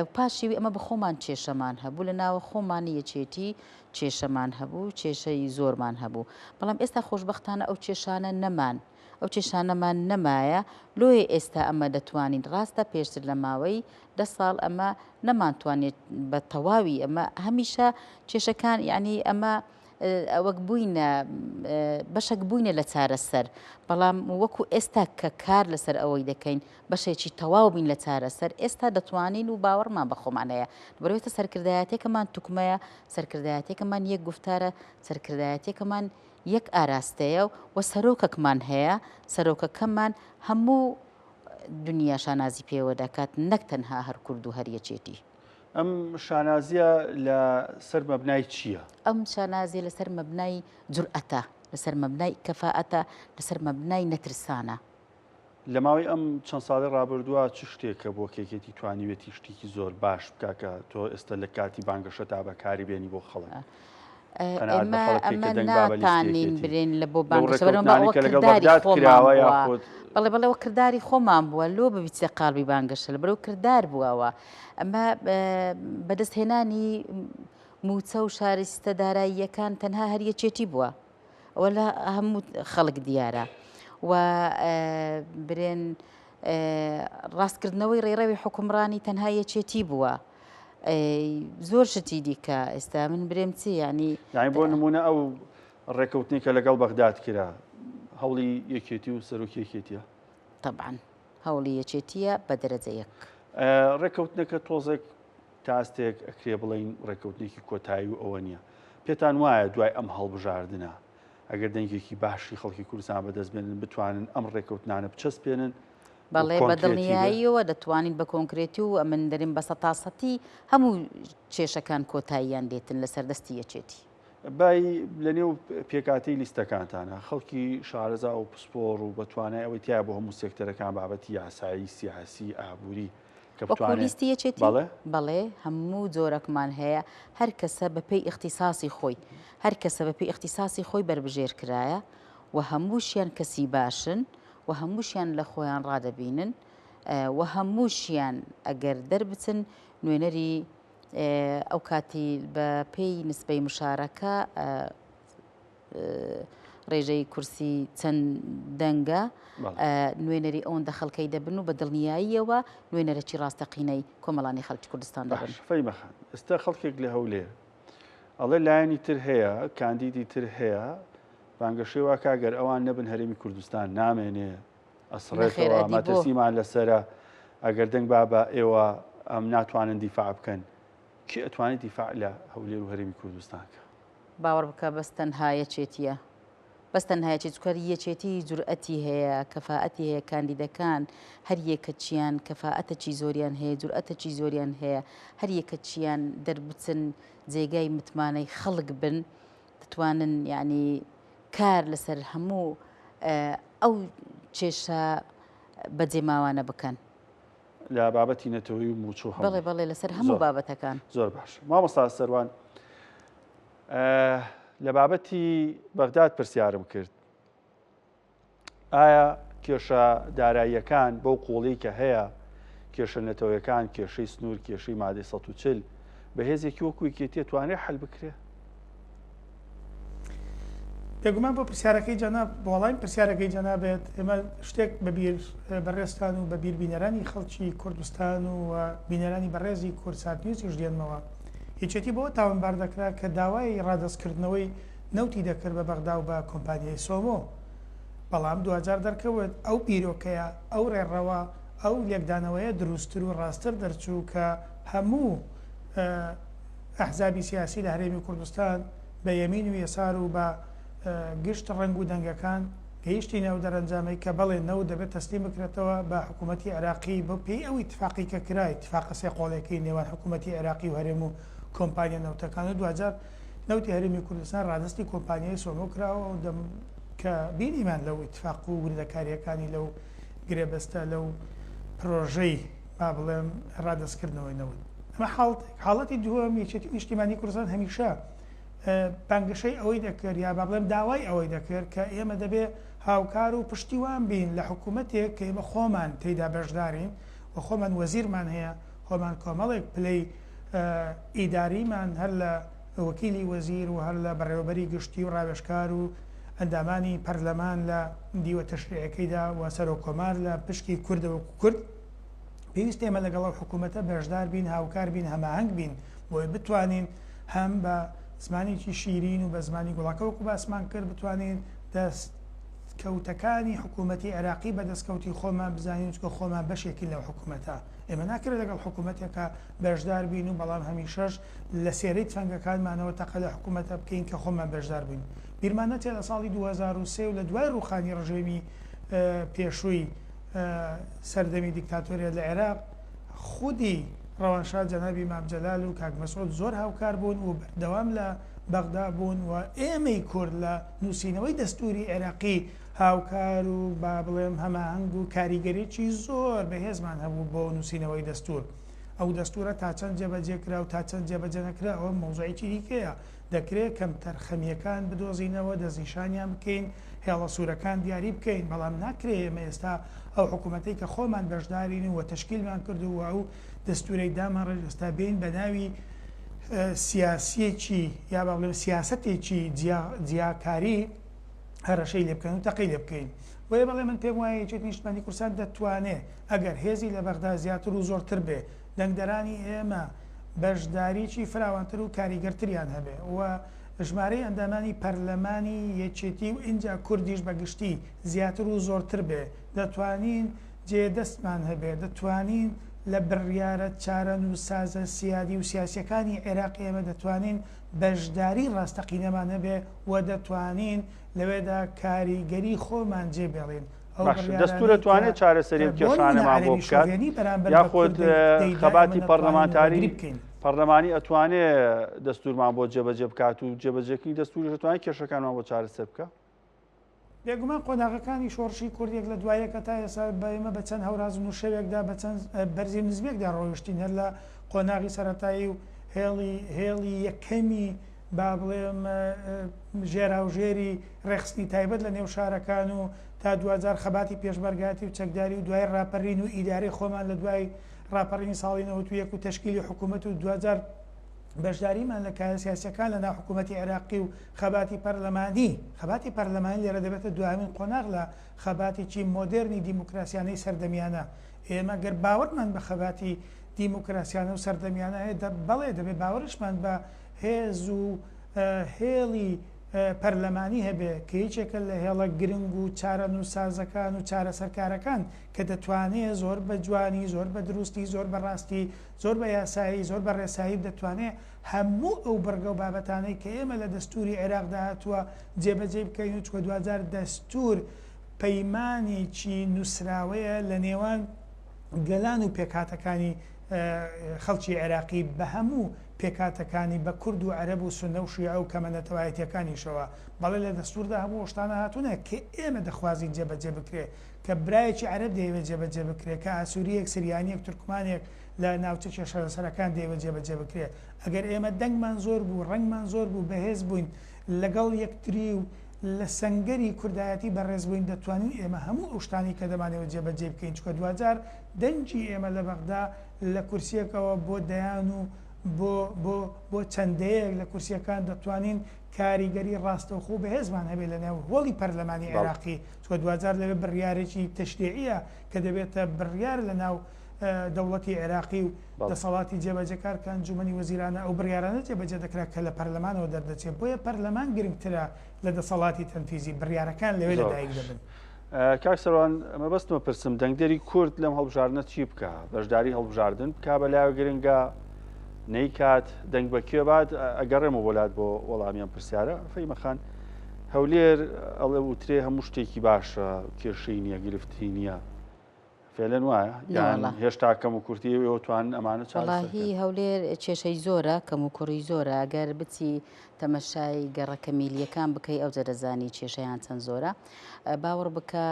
[SPEAKER 2] پاشیوی ئەمە بە خۆمان کێشەمان هەبوو لە ناوە خۆمانی یەکێتی کێشەمان هەبوو کێشەی زۆرمان هەبوو بەڵام ئێستا خۆشبەختانە ئەو کێشانە نەمان ئەو کێشانەمان نەمایە لۆیە ئێستا ئەمە دەتوانین ڕاستە پێشتر لە ماوەی 10 ساڵ ئەمە نەمانتوانێت بە تەواوی ئەمە هەمیشە کێشەکان یعنی ئەمە ئەوەک بووینە بەشێک بووینە لە چارەسەر بەڵام وەکو ئێستا کە کار لەسەر ئەوەی دەکەین بەشێکی تەواو بین لە چارەسەر ئێستا دەتوانین و باوەڕمان بە خۆمان هەیە بەڕێوەتە سەرکردایەتێکەمان توکمەیە سەرکردایەتێکەمان یەک گفتارە سەرکردایەتێکەمان یەک ئاراستەیە و سەرۆکەکمان هەیە سەرۆکەکەمان هەموو دنیا شانازی پێوە دەکات نەک تەنها هەر کورد و هەر یەکێتی
[SPEAKER 1] ئەم شانازیە لە سەر مەبنای چییە؟
[SPEAKER 2] ئەم شانازیە لەسەر مەبنای جورئەتە لەسەر مەبنای کەفاءەتە لەسەر مەبنای نەترسانە
[SPEAKER 1] لە ماوەی ئەم چەند ساڵی ڕابردووە چ شتێکە بۆ کێکێتی توانیوێتی شتێکی زۆر باش بکە کە تۆ ئێستا لە کاتی بانگەشە تا بەکاری بێنی بۆ خەڵک
[SPEAKER 2] ئەمە ناتانین برێن لە بۆ
[SPEAKER 1] بانگەشەوە کردداری خۆمان
[SPEAKER 2] بەڵێ کردداری خۆمان بووە لۆ ببیت لە قالبی بانگەشە لە بەرەو کرددار بووەوە ئەمە بەدەستهێنانی موچە و شارستە داراییەکان تەنها هەریەکێتی بووە ئەوە لە هەموو خەڵک دیارە و برێن ڕاستکردنەوەی ڕێڕەوی حکومڕانی تەنها یەکێتی بووە زۆر شتی دیکە ئێستا من برێم چی ینی
[SPEAKER 1] بۆ نمونە ئەو ڕێکەوتنی کە لەگەڵ بەغداد کرا هەوڵی یەکێتی و سەرۆکیەکێتیە
[SPEAKER 2] طبعاً هەوڵی یەکێتیە بە دەرەجە یەک
[SPEAKER 1] ڕێکەوتنەکە تۆزێک تاستێک ئەکرێ بڵین ڕێکەوتنێکی کۆتایی و ئەوە نییە پێتان وایە دوای ئەم هەڵبژاردنە ئەگەر دەنگێکی باشی خەڵکی کوردستان بەدەست بێنن بتوانن ئەم ڕێکەوتنانە بچەسپێنن
[SPEAKER 2] بەڵێ بەدڵنیاییەوە دەتوانین بە کۆنکرێتی و ئەمن دەرین بە سەتاسەتی هەموو کێشەکان کۆتاییان دێتن لە سەردەستی یەکێتی
[SPEAKER 1] بای لە نێو پێکاتی لیستەکانتانە خەڵکی شارەزا و پسپۆڕ و بەتوانای ئەوەی تیا بۆ هەموو سێکتەرەکان بابەتی یاسایی سیاسی ئابووری
[SPEAKER 2] لیستی یەکێتی بەڵێ هەموو جۆرەکمان هەیە هەر کەسە بەپێی اختصاصی خۆی هەر کەسە بەپێی اختصاصی خۆی بربژێر کرایە و هەمووشیان کەسی باشن و هەمووشیان لە خۆیان ڕادەبینن و هەمووشیان ئەگەر دەربچن نوێنەری ئەو کاتی بە پێی نسبەی مشارەکە ڕێژەی کورسی چەند دەنگە نوێنەری ئەوەندە خەڵکەی دەبن و بە دڵنیاییەوە نوێنەرەکی ڕاستەقینەی کۆمەڵانی خەڵکی کوردستان دەبن.
[SPEAKER 1] فەیمەخان ئێستا خەڵکێک لە هەولێر ئەڵێ لایەنی تر هەیە کاندیدی تر هەیە بانگەشەی وا کاگەر ئەوان نەبن هەرێمی کوردستان نامێنێ ئەسڕێتەوە ماتەسیمان لەسرە ئەگەر دەنگ بابە ئێوە ئەم ناتوانن دیفاع بکەن کی ئەتوانێت دیفاع لە هەولێر و هەرێمی کوردستانکە
[SPEAKER 2] باوەڕ بکە بەستەن هایەچێتیە بەستەن هایەتی چکار یەکێتی جورئەتی هەیە کەفاەتی هەیە کاندیدەکان هەر یەکەچیان کەفاەتەکی زۆریان هەیە جورئەتەکی زۆریان هەیە هەر یەکەچیان دەربچن جێگای متمانەی خەڵک بن دەتوانن یعنی کار لەسەر هەموو ئەو کێشە بەجێماوانە بکەن
[SPEAKER 1] لە بابەتی نەتەوەی و موچۆ
[SPEAKER 2] بەڵێ لەسەر هەموو بابەتەکان
[SPEAKER 1] زۆر باش مامۆستا سەروان لە بابەتی بەغداد پرسیارم کرد ئایا کێشە داراییەکان بەو قوڵی کە هەیە کێشە نەتەوەیەکان کێشەی سنوور کێشەی مادەی 140 بەهێزێکی وەکوی کێتیە توانێت حل بکرێ
[SPEAKER 3] بێگومان بۆ پرسیارەکەی جەناب بۆڵین پرسیارەکەی جەنابێت ئێمە شتێک بەبیر بەڕێستان و بەبیر بینەرانی خەڵکی کوردستان و بینەرانی بەڕێزی کورساتنیوسیش دێنمەوە هیچێتی بۆ تاوانبار دەکرا کە داوای ڕادەستکردنەوەی نەوتی دەکرد بە بەغدا و بە کۆمپانیای سۆمۆ بەڵام دوجار دەرکەوت ئەو بیرۆکەیە ئەو ڕێڕەوە ئەو لێکدانەوەیە دروستتر و ڕاستتر دەرچوو کە هەموو ئەحزابی سیاسی لە هەرێمی کوردستان بە یەمین و یەسار و بە گشت ڕنگ و دەنگەکان گەیشتی ناو دەرەنجامەی کە بەڵێ نەو دەبێت تەسلیم بکرێتەوە بە حکوومەتی عێراقی بۆ پێی ئەو اتفاقی کە کرای اتفاق سێ قۆڵێکی نێوان حکوومەتی عێراقی و هەرێم و کۆمپانیا نەوتەکان و دوجار نەوتی هەرێمی کوردستان ڕادستی کۆمپانیای سۆمۆ کراوە کە بینیمان لەو اتفاق و وردەکاریەکانی لەو گرێبەستە لەو پرۆژەی با بڵێم ڕادەستکردنەوەی نەوت ئەمە حاڵەتی دووەم یەکێتی نیشتیمانی کوردستان هەمیشە بانگەشەی ئەوەی دەکرد یا با بڵێم داوای ئەوەی دەکرد کە ئێمە دەبێ هاوکار و پشتیوان بین لە حکوومەتێک کە ئێمە خۆمان تێیدا بەشدارین و خۆمان وەزیرمان هەیە خۆمان کۆمەڵێک پلەی ئیداریمان هەر لە وەکیلی وەزیر و هەر لە بەڕێوەبەری گشتی و ڕاوێژکار و ئەندامانی پەرلەمان لە دیوە تەشریعەکەیدا و سەرۆکۆمار لە پشکی کوردەوە کورد پێویست ئێمە لەگەڵ حکوومەتە بەشدار بین هاوکار بین هەماهەنگ بین بۆی بتوانین هەم بە زمانێکی شیرین و بە زمانی گوڵاکە وەکو باسمان کرد بتوانین دەستکەوتەکانی حکوومەتی عێراقی بە دەستکەوتی خۆمان بزانین چکە خۆمان بەشێکی لەو حکوومەتە ئێمە ناکرێت لەگەڵ حکوومەتێکە بەشدار بین و بەڵام هەمیشەش لە سێرەی تفەنگەکانمانەوە تەقە لە حکوومەتە بکەین کە خۆمان بەشدار بین بیرمانە تێ لە ساڵی 2023 و لە دوای ڕوخانی ڕژێمی پێشووی سەردەمی دیکتاتۆریە لە عێراق خودی ڕەوانشاد جەنابی مام جەلال و کاک مەسعود زۆر هاوکار بوون و بەردەوام لە بەغدا بوون و ئێمەی کورد لە نووسینەوەی دەستوری عێراقی هاوکار و با بڵێم هەماهەنگ و کاریگەریی زۆر بەهێزمان هەبوو بۆ نووسینەوەی دەستور ئەو دەستورە تا چەند جێبەجێکرا و تا چەند جێبەجێ نەکرا ئەوە مۆزوعێکی دیکەیە دەکرێت کەم تەرخەمیەکان بدۆزینەوە دەستنیشانیان بکەین هێڵە سوورەکان دیاری بکەین بەڵام ناکرێت ئێمە ئێستا ئەو حکوومەتەی کە خۆمان بەشدارین و تەشکیلمان کردو و ئەو دەستورەی دامان ڕێستا بین بە ناوی سیاسیەکی یا بەڵێ سیاسەتێکی جیاکاری هەرەشەی لێ بکەن و تەقی لێ بکەین بۆیە بەڵێ من پێم وایە یەکێتی نیشتمانی کوردستان دەتوانێت ئەگەر هێزی لە بەغدا زیاتر و زۆرتر بێ دەنگدەرانی ئێمە بەشداریی فراوانتر و کاریگەرتریان هەبێ و ژمارەی ئەندامانی پەرلەمانی یەکێتی و ئینجا کوردیش بەگشتی زیاتر و زۆرتر بێ دەتوانین جێدەستمان هەبێ دەتوانین لە بڕیارە چارە نووسازە سیادی و سیاسەکانی عێراقی ئێمە دەتوانین بەشداری ڕاستەقینەمان هەبێ و دەتوانین لەوێدا کاریگەری خۆمان جێبێڵین
[SPEAKER 1] دەستور دەتوانێت چارەسەری کێشانەمان بۆ بکات یاخۆت خەباتی پەرلەمانتاری پەرلەمانی ئەتوانێت دەستورمان بۆ جێبەجێ بکات و جێبەجێکی دەستوری دەتوانێت کێشەکانمان بۆ چارەسەر بکە
[SPEAKER 3] بێگومان قۆناغەکانی شۆڕشی کوردێک لە دوایەکە تا ئێستا بەمە بە چەند هەورازن و شەوێکدا بە چەند بەرزی نزبێکدا ڕۆیشتین هەر لە قۆناغی سەرەتایی و هێڵی یەکەمی با بڵێم ژێراوژێری ڕێخستنی تایبەت لە نێو شارەکان و تا 2000 خەباتی پێشبەرگاتی و چەکداری و دوای ڕاپەڕین و ئیداری خۆمان لە دوای ڕاپەڕینی ساڵی 91 و تشکیلی حکوومەت و 2000 بەشداریمان لە کار سیاسەکان لە ناو حکوومەتی عێراقی و خەباتی پەرلەمانی لێرە دەبێتە دوامین قۆناغ لە خەباتێکی مۆدرنی دیموکراسیانەی سەردەمیانە ئێمە گەر باوەڕمان بە خەباتی دیموکراسیانە و سەردەمیانە بەڵێ دەبێت باوەڕشمان بە هێز و هێڵی پەرلەمانی هەبێ کە هیچێکە لە هێڵە گرنگ و چارە نووسازەکان و چارە سەرکارەکان کە دەتوانێت زۆر بە جوانی زۆر بە دروستی زۆر بە ڕاستی زۆر بە یاسایی زۆر بە ڕێسایی دەتوانێت هەموو ئەو بەرگە و بابەتانەی کە ئێمە لە دەستوری عێراقدا هاتووە جێبەجێ بکەین و چوە 2000 دەستور پەیمانێکی نووسراوەیە لە نێوان گەلان و پێکاتەکانی خەڵکی عێراقی بە هەموو پێکاتەکانی بە کورد و عەرەب و سونە و شیعە و کەمەنەتەوایەتیەکانیشەوە بەڵێ لە دەستوردا هەموو شتانە هاتوونە کە ئێمە دەخوازین جێبەجێ بکرێ کە برایەکی عەرەب دەیەوێت جێبەجێ بکرێ کە ئاسووریەک سریانیەک تورکمانێک لە ناوچە کێشەسەرەکان دەیەوێت جێبەجێ بکرێ ئەگەر ئێمە دەنگمان زۆر بوو ڕەنگمان زۆر بوو بەهێز بووین لەگەڵ یەکتری و لە سەنگەری کوردایەتی بەڕێزبووین دەتوانین ئێمە هەموو ئەو شتانی کە دەمانەوە جێبەجێ بکەین چکە 2000 دەنگی ئێمە لە بەغدا لە کورسیەکەوە بۆ دەیان و بۆ چەندەیەک لە کورسیەکان دەتوانین کاریگەری ڕاستەوخۆ بەهێزمان هەبێت لە نێو هۆڵی پەرلەمانی عێراقی چکە 2000 لەوێ بڕیارێکی تەشریعیە کە دەبێتە بڕیار لە ناو دەوڵەتی عێراقی و دەسەڵاتی جێبەجێکار کە ئەنجومەنی وەزیرانە ئەو بڕیارانە جێبەجێ دەکرا کە لە پەرلەمانەوە دەردەچێت بۆیە پەرلەمان گرنگترە لە دەسەڵاتی تەنفیزی بڕیارەکان لەوێ لەدایک دەبن.
[SPEAKER 1] کاک سەروان ئەمە بەستمە پرسم دەنگدەری کورد لەم هەڵبژاردنە چی بکە بەشداری هەڵبژاردن بکا بەلایەوە گرنگە نەیکات دەنگ بەکوێ بات ئەگەڕێمە وڵات بۆ وەڵامیان پرسیارە فەیمەخان هەولێر ئەڵێ وترێ هەموو شتێکی باشە کێشەی نییە گرفتی نییە فێلەن وایە یان هێشتا کەم و کورتی ئێوەتوان ئەمانە
[SPEAKER 2] چاڵی هەولێر کێشەی زۆرە کەم و کوڕی زۆرە ئەگەر بچی تەمەشای گەڕەکە میلیەکان بکەی ئەو جەرەزانی کێشەیان چەند زۆرە باوەڕ بکە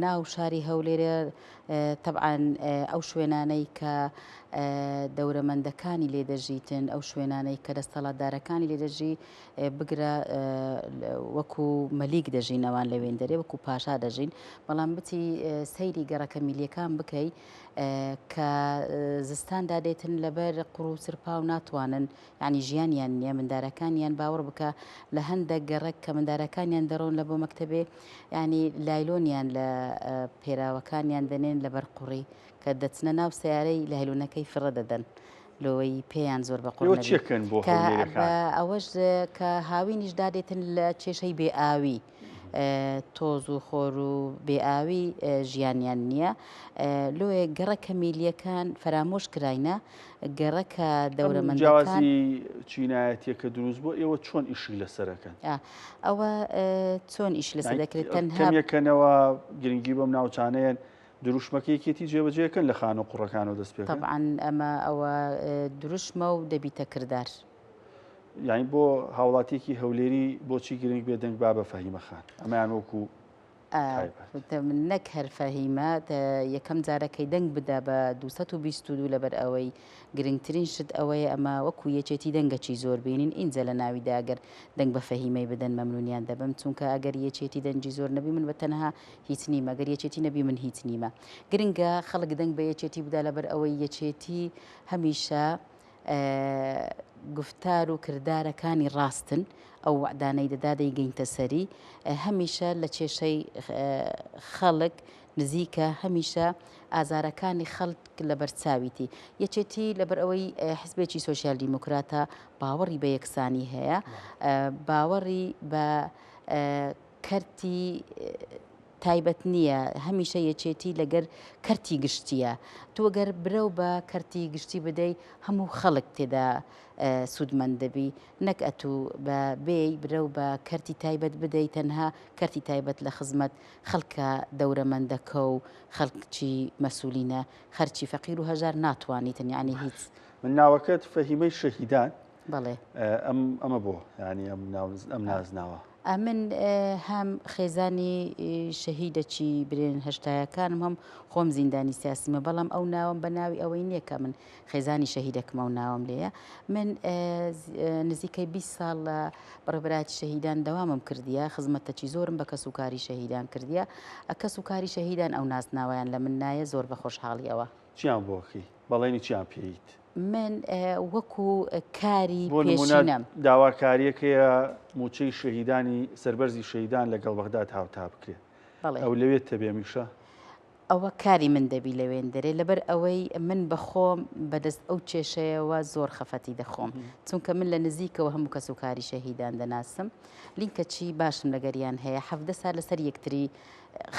[SPEAKER 2] ناو شاری هەولێرە طبعاً ئەو شوێنانەی کە دەورەمەندەکانی لێدەژیتن ئەو شوێنانەی کە دەستەڵاتدارەکانی لێدەژی بگرە وەکو مەلیک دەژین ئەوان لەوێن دەرێ وەکو پاشا دەژین بەڵام بچی سەیری گەڕەکە میلیەکان بکەی کە زستاندا دێتن لەبەر قوڕ و سرپا و ناتوانن ینی ژیانیان نییە مندارەکانیان باوەڕ بکە لە هەندێک گەڕێک کە مندارەکانیان دەڕۆن لە بۆ مەکتەبێ ینی لایلۆنیان لە پێراوەکانیان دەنێن لەبەر قوڕی کە دەچنە ناو سیارەی لە هەلوونەکەی فرە دەدەن لەوەی پێیان زۆر بە قوڕ ئەوەش کە هاوینیش دادێتن لە کێشەی بێ ئاوی تۆز و خۆر و بێئاوی ژیانیان نییە لۆیە گەڕەکە میلیەکان فرامۆش کراینە گەڕەکە دەورەمەندەکان
[SPEAKER 1] چینایەتیە کە دروست بۆ ئێوە چۆن ئیشی لەسەرەکەن
[SPEAKER 2] ئەوە چۆن ئیش لەسەر دەکرێت
[SPEAKER 1] تەنهاکەنەوە گرنگی بەم ناوچانەیەن دروشمەکەیەکێتی جێبەجێکن لە خان و قوڕەکان و دەست پێ
[SPEAKER 2] طبعاً ئەمە ئەوە دروشمە و دەبیتە کردار
[SPEAKER 1] یعنی بۆ هاوڵاتێکی هەولێری بۆچی گرنگ بێ دەنگ با بە فەهیمە خان ئەمەیان وەکو
[SPEAKER 2] من نەک هەر فەهیمە یەکەم جارەکەی دەنگ بدا بە 222 لەبەر ئەوەی گرنگترین شت ئەوەیە ئەمە وەکو یەکێتی دەنگەکی زۆر بینین ئینجا لە ناویدا ئەگەر دەنگ بە فەهیمەی بدەن مەمنونیان دەبم چونکە ئەگەر یەکێتی دەنگی زۆر نەبی من بە تەنها هیچ نیمە ئەگەر یەکێتی نەبی من هیچ نیمە گرنگە خەڵک دەنگ بە یەکێتی بدا لەبەر ئەوەی یەکێتی هەمیشە گفتار و کردارەکانی ڕاستن ئەو وعدانەی دەدا دەیگەینتە سەری هەمیشە لە کێشەی خەڵک نزیکە هەمیشە ئازارەکانی خەڵک لە بەرچاویتی یەکێتی لەبەر ئەوەی حزبێکی سۆسیال دیموکراتە باوەڕی بە یەکسانی هەیە باوەڕی بە کەرتی تایبەت نییە هەمیشە یەکێتی لەگەر کەرتی گشتیە تۆگەر برە بە کەرتی گشتی بدەی هەموو خەڵک تێدا سوودمەند دەبی نەک ئەتوو بە بێی برە بە کەرتی تایبەت بدەیت تەنها کەرتی تایبەت لە خزمەت خەڵکە دەورەمەندەکە و خەڵکی مەسوولینە خەرچی فەقیر و هەژار ناتوانیتن یعنی هیچ
[SPEAKER 1] من ناوەکەت فەهیمەی شەهیدان
[SPEAKER 2] بەڵێ
[SPEAKER 1] ئەمە بۆ ینی ئەم نازناوە
[SPEAKER 2] من هەم خێزانی شەهیدەکی برێن هەشتایەکانم هەم خۆم زیندانی سیاسیمە بەڵام ئەو ناوم بە ناوی ئەوەی نییە کە من خێزانی شەهیدەکەمە و ناوم لێیە من نزیکەی 20 ساڵ لە بەڕێبەراتی شەهیدان دەوامم کردیە خزمەتەکی زۆرم بە کەس و کاری شەهیدان کردیە کەس و کاری شەهیدان ئەو نازناویان لە من نایە زۆر بە خۆشحاڵی ئەوە
[SPEAKER 1] چیان بۆخی بەڵێنی چیان پێیت
[SPEAKER 2] من وەکو کاری پێشینەم
[SPEAKER 1] داواکاریەکەیە موچەی شەهیدانی سەربەرزی شەهیدان لەگەڵ بەغداد هاوتا بکرێت ئەو لەوێت تەبێمیشە
[SPEAKER 2] ئەوە کاری من دەبی لەوێن دەرێ لەبەر ئەوەی من بەخۆم بەدەست ئەو کێشەیەوە زۆر خەفەتی دەخۆم چونکە من لە نزیکەوە هەموو کەس و کاری شەهیدان دەناسم لینکە چی باشم لەگەریان هەیە 17 سال لەسەر یەکتری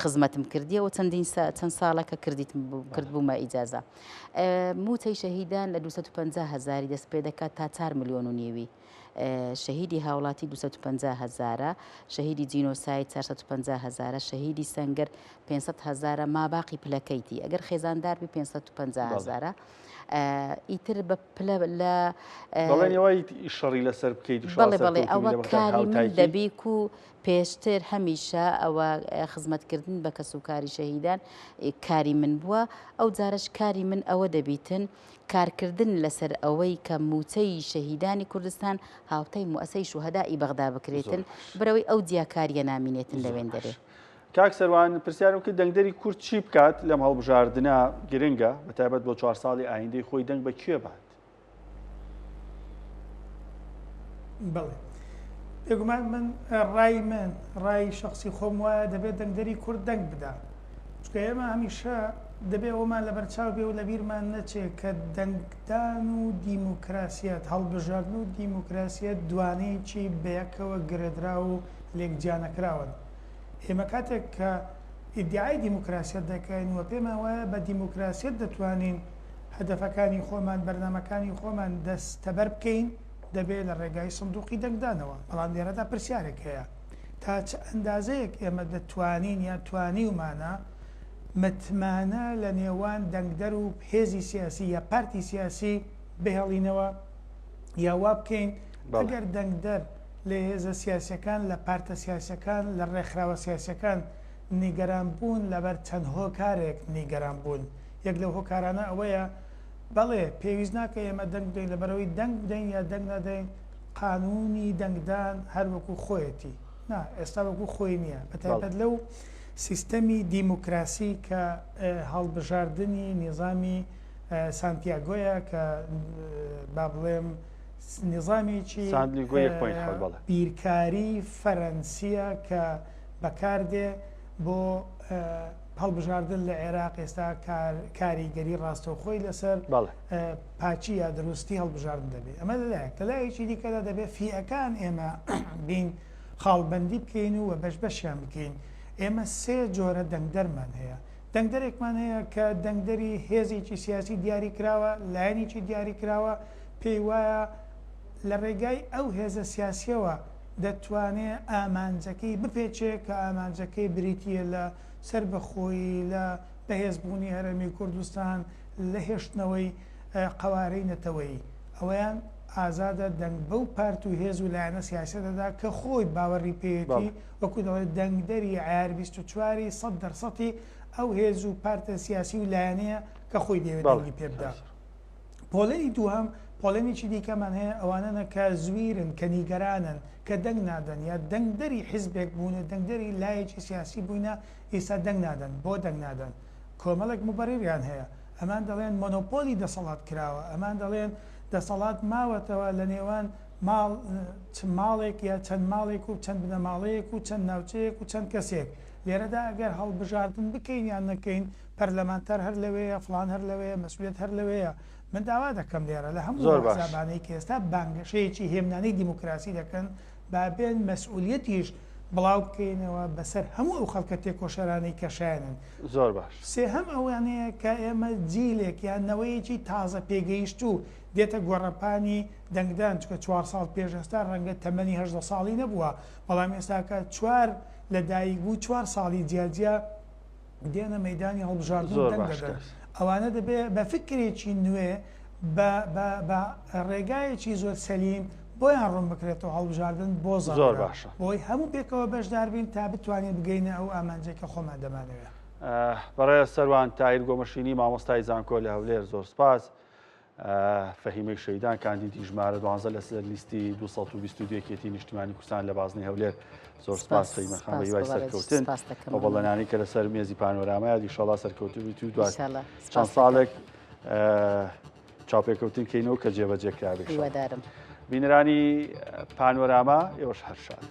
[SPEAKER 2] خزمەتم کردیەوە چەند ساڵەکە کرد بوومە ئیجازە موتەی شەهیدان لە 250,000 دەست پێ دەکات تا 4 ملیۆن و نیوی شەهیدی هاوڵاتی 250,000 شەهیدی جینۆسای 450,000 شەهیدی سەنگەر 500,000 ماباقی پلەکەیتی ئەگەر خێزاندار بی 550,000 ئیتر بە پلە لە
[SPEAKER 1] شەڕی لەسەر بکەیت
[SPEAKER 2] بەڵێ ئەوە کاری من دەبی و پێشتر هەمیشە ئەوە خزمەتکردن بە کەس و کاری شەهیدان کاری من بووە ئەو جارش کاری من ئەوە دەبیتن کارکردن لەسەر ئەوەی کە موچەی شەهیدانی کوردستان هاوتەی موەسەی شوهەدای بەغدا بکرێتن برەوەی ئەو جیاکاریە نامینێتن لەوێن دەرێ
[SPEAKER 1] کاک سەروان پرسیارم کرد دەنگدەری کورد چی بکات لەم هەڵبژاردنە گرنگە بەتایبەت بۆ 4 ساڵی ئایندەی خۆی دەنگ بە کوێ بات
[SPEAKER 3] بڵێ بێگومان من ڕای شخصی خۆم وایە دەبێت دەنگدەری کورد دەنگ بدا چکە ئێمە هەمیشە دەبێت ئەومان لە بەرچاو بێ و لە بیرمان نەچێت کە دەنگدان و دیموکراسیەت هەڵبژاردن و دیموکراسیەت دوانەیەکی بەیەکەوە گرێدرا و لێکجیانەکراون ئێمە کاتێک کە ئیدعای دیموکراسیەت دەکەین و پێمان وایە بە دیموکراسیەت دەتوانین هەدەفەکانی خۆمان بەرنامەکانی خۆمان دەستەبەر بکەین دەبێت لە ڕێگای سندوقی دەنگدانەوە بەڵام لێرەدا پرسیارێک هەیە تا چ ئەندازەیەک ئێمە دەتوانین یا توانیومانە متمانە لە نێوان دەنگدەر و هێزی سیاسی یا پارتی سیاسی بهێڵینەوە یا وا بکەین ئەگەر دەنگدەر لە هێزە سیاسەکان لە پارتە سیاسەکان لە ڕێکخراوە سیاسەکان نیگەران بوون لەبەر چەند هۆکارێک نیگەران بوون یەک لەو هۆکارانە ئەوەیە بەڵێ پێویست ناکە ئێمە دەنگ بدەین لەبەرەوەی دەنگ بدەین یا دەنگ نەدەین قانونی دەنگدان هەر وەکو خۆیەتی نا ئێستا وەکو خۆی نییە بەتایبەت لەو سیستەمی دیموکراسی کە هەڵبژاردننی نظامی سانتیاگۆیە کە با بڵێم نظامێکی بیرکاری فەرەنسیە کە بەکاردێ بۆ هەڵبژاردن لە عێراق ئێستا کاریگەری ڕاستەوخۆی لەسەر پاچی یا دروستی هەڵبژاردن دەبێت ئەمە لەلایەک لەلایەکی دیکەدا دەبێت فیەکان ئێمە بین خاڵبەندی بکەین و بەش بەشیان بکەین ئێمە سێ جۆرە دەنگدەرمان هەیە دەنگدەرێکمان هەیە کە دەنگدەری هێزێکی سیاسی دیاری کراوە لایەنێکی دیاری کراوە پێی وایە لە ڕێگای ئەو هێزە سیاسیەوە دەتوانێت ئامانجەکەی بپێچێت کە ئامانجەکەی بریتیە لە سەر بەخۆی لە بەهێزبوونی هەرێمی کوردستان لە هێشتنەوەی قوارەی نەتەوەی ئەوەیان ئازادە دەنگ بەو پارت و هێز و لایەنە سیاسەتەدا کە خۆی باوەڕی پێێتی وەکو دەڵێت دەنگدەری عیار 24 100% ئەو هێز و پارتە سیاسی و لایەنەیە کە خۆی دەوێت دەنگی پێ بدا. پۆلەی دووهەم پۆلێنێکی دیکەمان هەیە ئەوانە کە زویرن کە نیگەرانن کە دەنگ نادەن یا دەنگدەری حیزبێک بوونە دەنگدەری لایەکی سیاسی بووینە ئێستا دەنگ نادەن بۆ دەنگ نادەن کۆمەڵێک مبەرریان هەیە ئەمان دەڵێن مۆنۆپۆلی دەسەڵات کراوە ئەمان دەڵێن دەسەڵات ماوەتەوە لە نێوان ماڵێک یا چەند ماڵێک و چەند بنەماڵەیەک و چەند ناوچەیەک و چەند کەسێک لێرەدا ئەگەر هەڵبژاردن بکەین یان نەکەین پەرلەمانتەر هەر لەوەیە فڵان هەر لەوەیە مەسئولیت هەر لەوەیە من داوا دەکەم لێرە لە هەموو زابانەی کە ئێستا بانگەشەیەکی هێمنانەی دیموکراسی دەکەن بابێن مەسئولیەتیش بڵاو بکەینەوە بەسەر هەموو ئەو خەڵکە تێکۆشەرانەی کەشایەنن.
[SPEAKER 1] زۆر باش
[SPEAKER 3] سێهەم ئەوانەیە کە ئێمە جیلێک یان نەوەیەکی تازە پێگەیشت و دێتە گۆڕەپانی دەنگدان چکە 4 ساڵ پێش ئێستا ڕەنگە تەمەنی 18 ساڵی نەبووە بەڵام ئێستاکە 4 لە دایک بوو 4 ساڵی جیاجیا دێنە مەیدانی هەڵبژاردن دەنگ دەدەن. ئەوانە دەبێت بە فکرێکی نوێ بە ڕێگایەکی زۆر سەلیم بۆیان ڕوون بکرێتەوە هەڵبژاردن بۆ
[SPEAKER 1] زۆر باشە
[SPEAKER 3] بۆی هەموو پێکەوە بەشدار بین تا بتوانین بگەینە ئەو ئامانجێکە خۆمان دەمانەوێت.
[SPEAKER 1] بەڕێ سەروان تایر گۆمەشینی مامۆستای زانکۆ لە هەولێر زۆر سپاس. فەهیمەی شەیدان کاندیدی ژمارە 12 لەسەر لیستی 222 نیشتیمانی کوردستان لە بازنەی هەولێر زۆر سپاس فەهیمەخان بە هیوای سەرکەوتن بە بەڵێنانی کە لەسەر مێزی پانۆرامایە ئیشەڵا سەرکەوتوبیت و دوای چەند ساڵێک چاوپێکەوتن کەینەوە کە جێبەجێ کرابێت. بینەرانی پانۆراما ئێوەش هەر شاد.